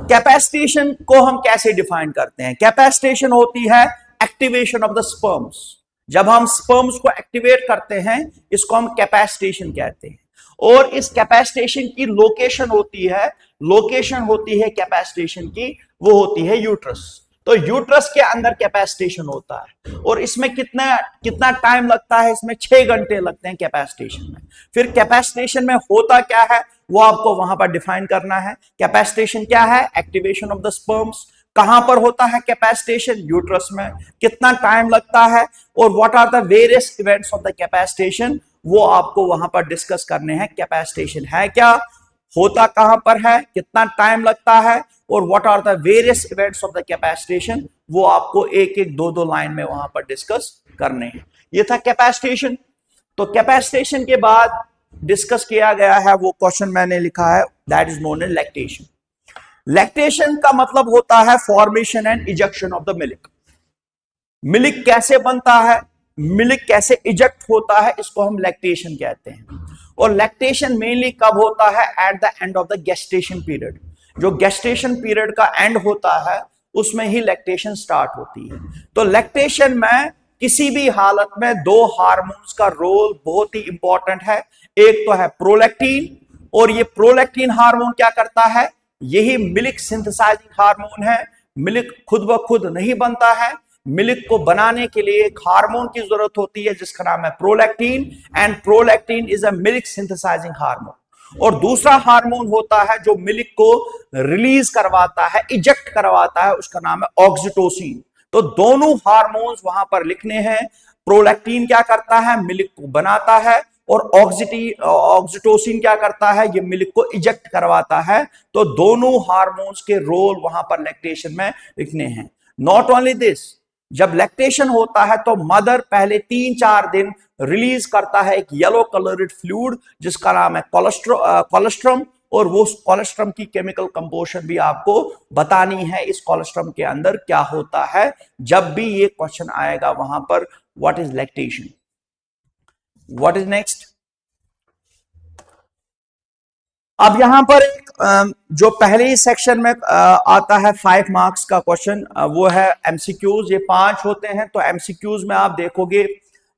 Capacitation को हम कैसे डिफाइन करते हैं? कैपेसिटेशन होती है एक्टिवेशन ऑफ द स्पर्म्स। जब हम स्पर्म्स को एक्टिवेट करते हैं इसको हम कैपेसिटेशन कहते हैं। और इस कैपेसिटेशन की लोकेशन होती है कैपेसिटेशन की, वो होती है यूट्रस। तो यूट्रस के अंदर कैपेसिटेशन होता है और इसमें कितना टाइम लगता है, इसमें 6 घंटे लगते हैं कैपेसिटेशन में। फिर कैपेसिटेशन में होता क्या है वो आपको वहां पर डिफाइन करना है। कैपेसिटेशन क्या है? Activation of the sperms. कहां पर होता है कैपेसिटेशन? यूट्रस में। कितना टाइम लगता है और what are the various events of the capacitation, वो आपको वहां पर डिस्कस करने हैं। कैपेसिटेशन है क्या, होता कहां पर है, कितना टाइम लगता है और what are the various events of the capacitation, वो आपको एक एक दो लाइन में वहां पर डिस्कस करने हैं। ये था कैपेसिटेशन। तो कैपेसिटेशन के बाद डिस्कस किया गया है वो क्वेश्चन मैंने लिखा है, that is known as lactation. Lactation का मतलब होता है formation and ejection of the milk. Milk कैसे बनता है, मिल्क कैसे इजेक्ट होता है, इसको हम लैक्टेशन कहते हैं। और लैक्टेशन मेनली कब होता है? At the end of the gestation period. जो गेस्टेशन पीरियड का एंड होता है उसमें ही लैक्टेशन स्टार्ट होती है। तो लैक्टेशन में किसी भी हालत में 2 हार्मोन्स का रोल बहुत ही इंपॉर्टेंट है। एक तो है प्रोलैक्टिन, और ये प्रोलैक्टिन हार्मोन क्या करता है? यही मिल्क सिंथेसाइजिंग हार्मोन है। मिल्क खुद ब खुद नहीं बनता है, मिल्क को बनाने के लिए एक हार्मोन की जरूरत होती है जिसका नाम है prolactin, and prolactin is a milk synthesising hormone. और दूसरा हार्मोन होता है जो मिल्क को रिलीज करवाता है, इजेक्ट करवाता है, उसका नाम है ऑक्सीटोसिन। तो दोनों हार्मोन्स वहां पर लिखने हैं। प्रोलैक्टिन क्या करता है? मिल्क को बनाता है, और ऑक्सीटोसिन क्या करता है? ये मिल्क को इजेक्ट करवाता है। तो दोनों हार्मोन्स के रोल वहां पर लैक्टेशन में लिखने हैं। नॉट ओनली दिस, जब लैक्टेशन होता है तो मदर पहले 3-4 दिन रिलीज करता है एक येलो कलर्ड फ्लूइड जिसका नाम है कोलेस्ट्रम, और वो कोलेस्ट्रम की केमिकल कंपोजिशन भी आपको बतानी है। इस कोलेस्ट्रम के अंदर क्या होता है, जब भी ये क्वेश्चन आएगा वहां पर, what is lactation. What is next? अब यहां पर जो पहले ही सेक्शन में आता है 5 मार्क्स का क्वेश्चन, वो है एमसीक्यूज। ये 5 होते हैं। तो एमसीक्यूज में आप देखोगे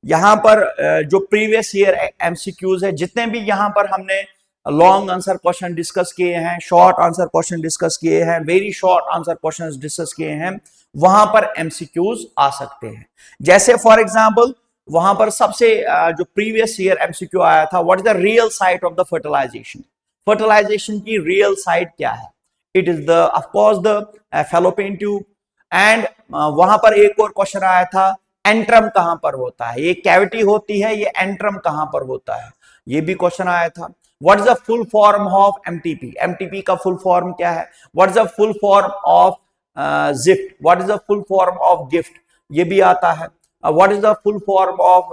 यहां पर जो प्रीवियस ईयर एमसीक्यूज है, जितने भी यहां पर हमने लॉन्ग आंसर क्वेश्चन डिस्कस किए हैं, शॉर्ट आंसर क्वेश्चन डिस्कस किए हैं, very short answer question discuss किए हैं, वहां पर एमसीक्यूज आ सकते हैं। जैसे फॉर एग्जाम्पल वहां पर सबसे जो प्रीवियस ईयर एमसीक्यू आया था, what is the real site of the fertilization. Fertilization की रियल साइट क्या है? It is the of course the Fallopian tube. And वहां पर एक और क्वेश्चन आया था, एंट्रम कहां पर होता है? ये कैविटी होती है, ये एंट्रम कहां पर होता है? ये भी क्वेश्चन आया था। What is the full form of MTP? MTP का फुल फॉर्म क्या है? What is the full form of gift? What is the full form of gift? ये भी आता है। What is the full form of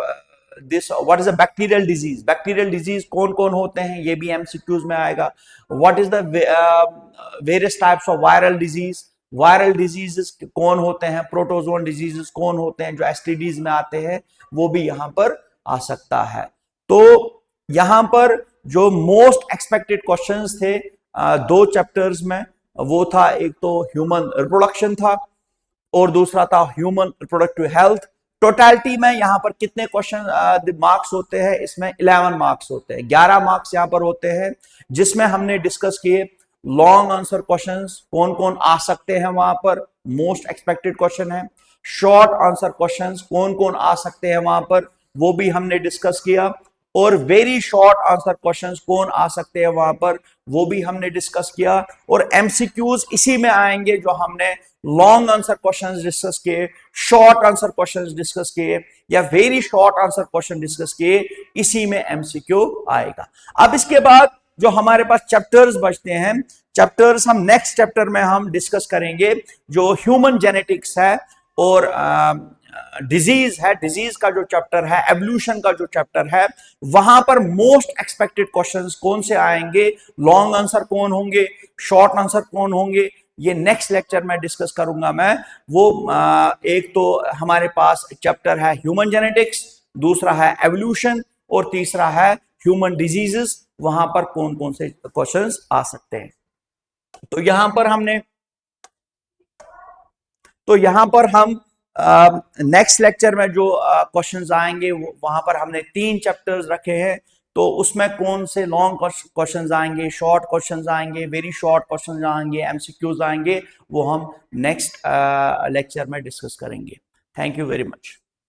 this? What is a bacterial disease? Bacterial disease कौन कौन होते हैं? ये भी एमसीक्यूज में आएगा। What is the various types of viral disease? Viral diseases कौन होते हैं? प्रोटोजोन डिजीजेस कौन होते हैं जो एसटीडीज में आते हैं? वो भी यहां पर आ सकता है। तो यहां पर जो मोस्ट एक्सपेक्टेड क्वेश्चंस थे 2 चैप्टर्स में, वो था एक तो ह्यूमन रिप्रोडक्शन था और दूसरा था ह्यूमन रिप्रोडक्टिव हेल्थ। टोटलिटी में यहां पर कितने क्वेश्चन मार्क्स होते हैं? इसमें 11 मार्क्स होते हैं। 11 मार्क्स यहां पर होते हैं, जिसमें हमने डिस्कस किए लॉन्ग आंसर क्वेश्चंस कौन कौन आ सकते हैं, वहां पर मोस्ट एक्सपेक्टेड क्वेश्चन है। शॉर्ट आंसर क्वेश्चंस कौन कौन आ सकते हैं वहां पर, वो भी हमने डिस्कस किया। और वेरी शॉर्ट आंसर क्वेश्चंस कौन आ सकते हैं वहां पर, वो भी हमने डिस्कस किया। और एमसीक्यूज इसी में आएंगे जो हमने लॉन्ग आंसर क्वेश्चंस डिस्कस किए, शॉर्ट आंसर क्वेश्चंस डिस्कस किए, या very short answer question discuss किए, इसी में एमसीक्यू आएगा। अब इसके बाद जो हमारे पास चैप्टर्स बचते हैं, चैप्टर्स हम नेक्स्ट चैप्टर में हम डिस्कस करेंगे, जो ह्यूमन जेनेटिक्स है और डिजीज है। डिजीज का जो चैप्टर है, एवोल्यूशन का जो चैप्टर है, वहां पर मोस्ट एक्सपेक्टेड क्वेश्चंस कौन से आएंगे, लॉन्ग आंसर कौन होंगे, शॉर्ट आंसर कौन होंगे, ये नेक्स्ट लेक्चर में डिस्कस करूंगा मैं। वो एक तो हमारे पास चैप्टर है ह्यूमन जेनेटिक्स, दूसरा है एवोल्यूशन, और तीसरा है ह्यूमन डिजीजेस। वहां पर कौन कौन से क्वेश्चंस आ सकते हैं। तो यहां पर हम नेक्स्ट लेक्चर में जो क्वेश्चंस आएंगे वहां पर हमने 3 चैप्टर्स रखे हैं, तो उसमें कौन से लॉन्ग क्वेश्चंस आएंगे, शॉर्ट क्वेश्चंस आएंगे, वेरी शॉर्ट क्वेश्चंस आएंगे, एमसीक्यूज आएंगे, वो हम नेक्स्ट लेक्चर में डिस्कस करेंगे। Thank you very much.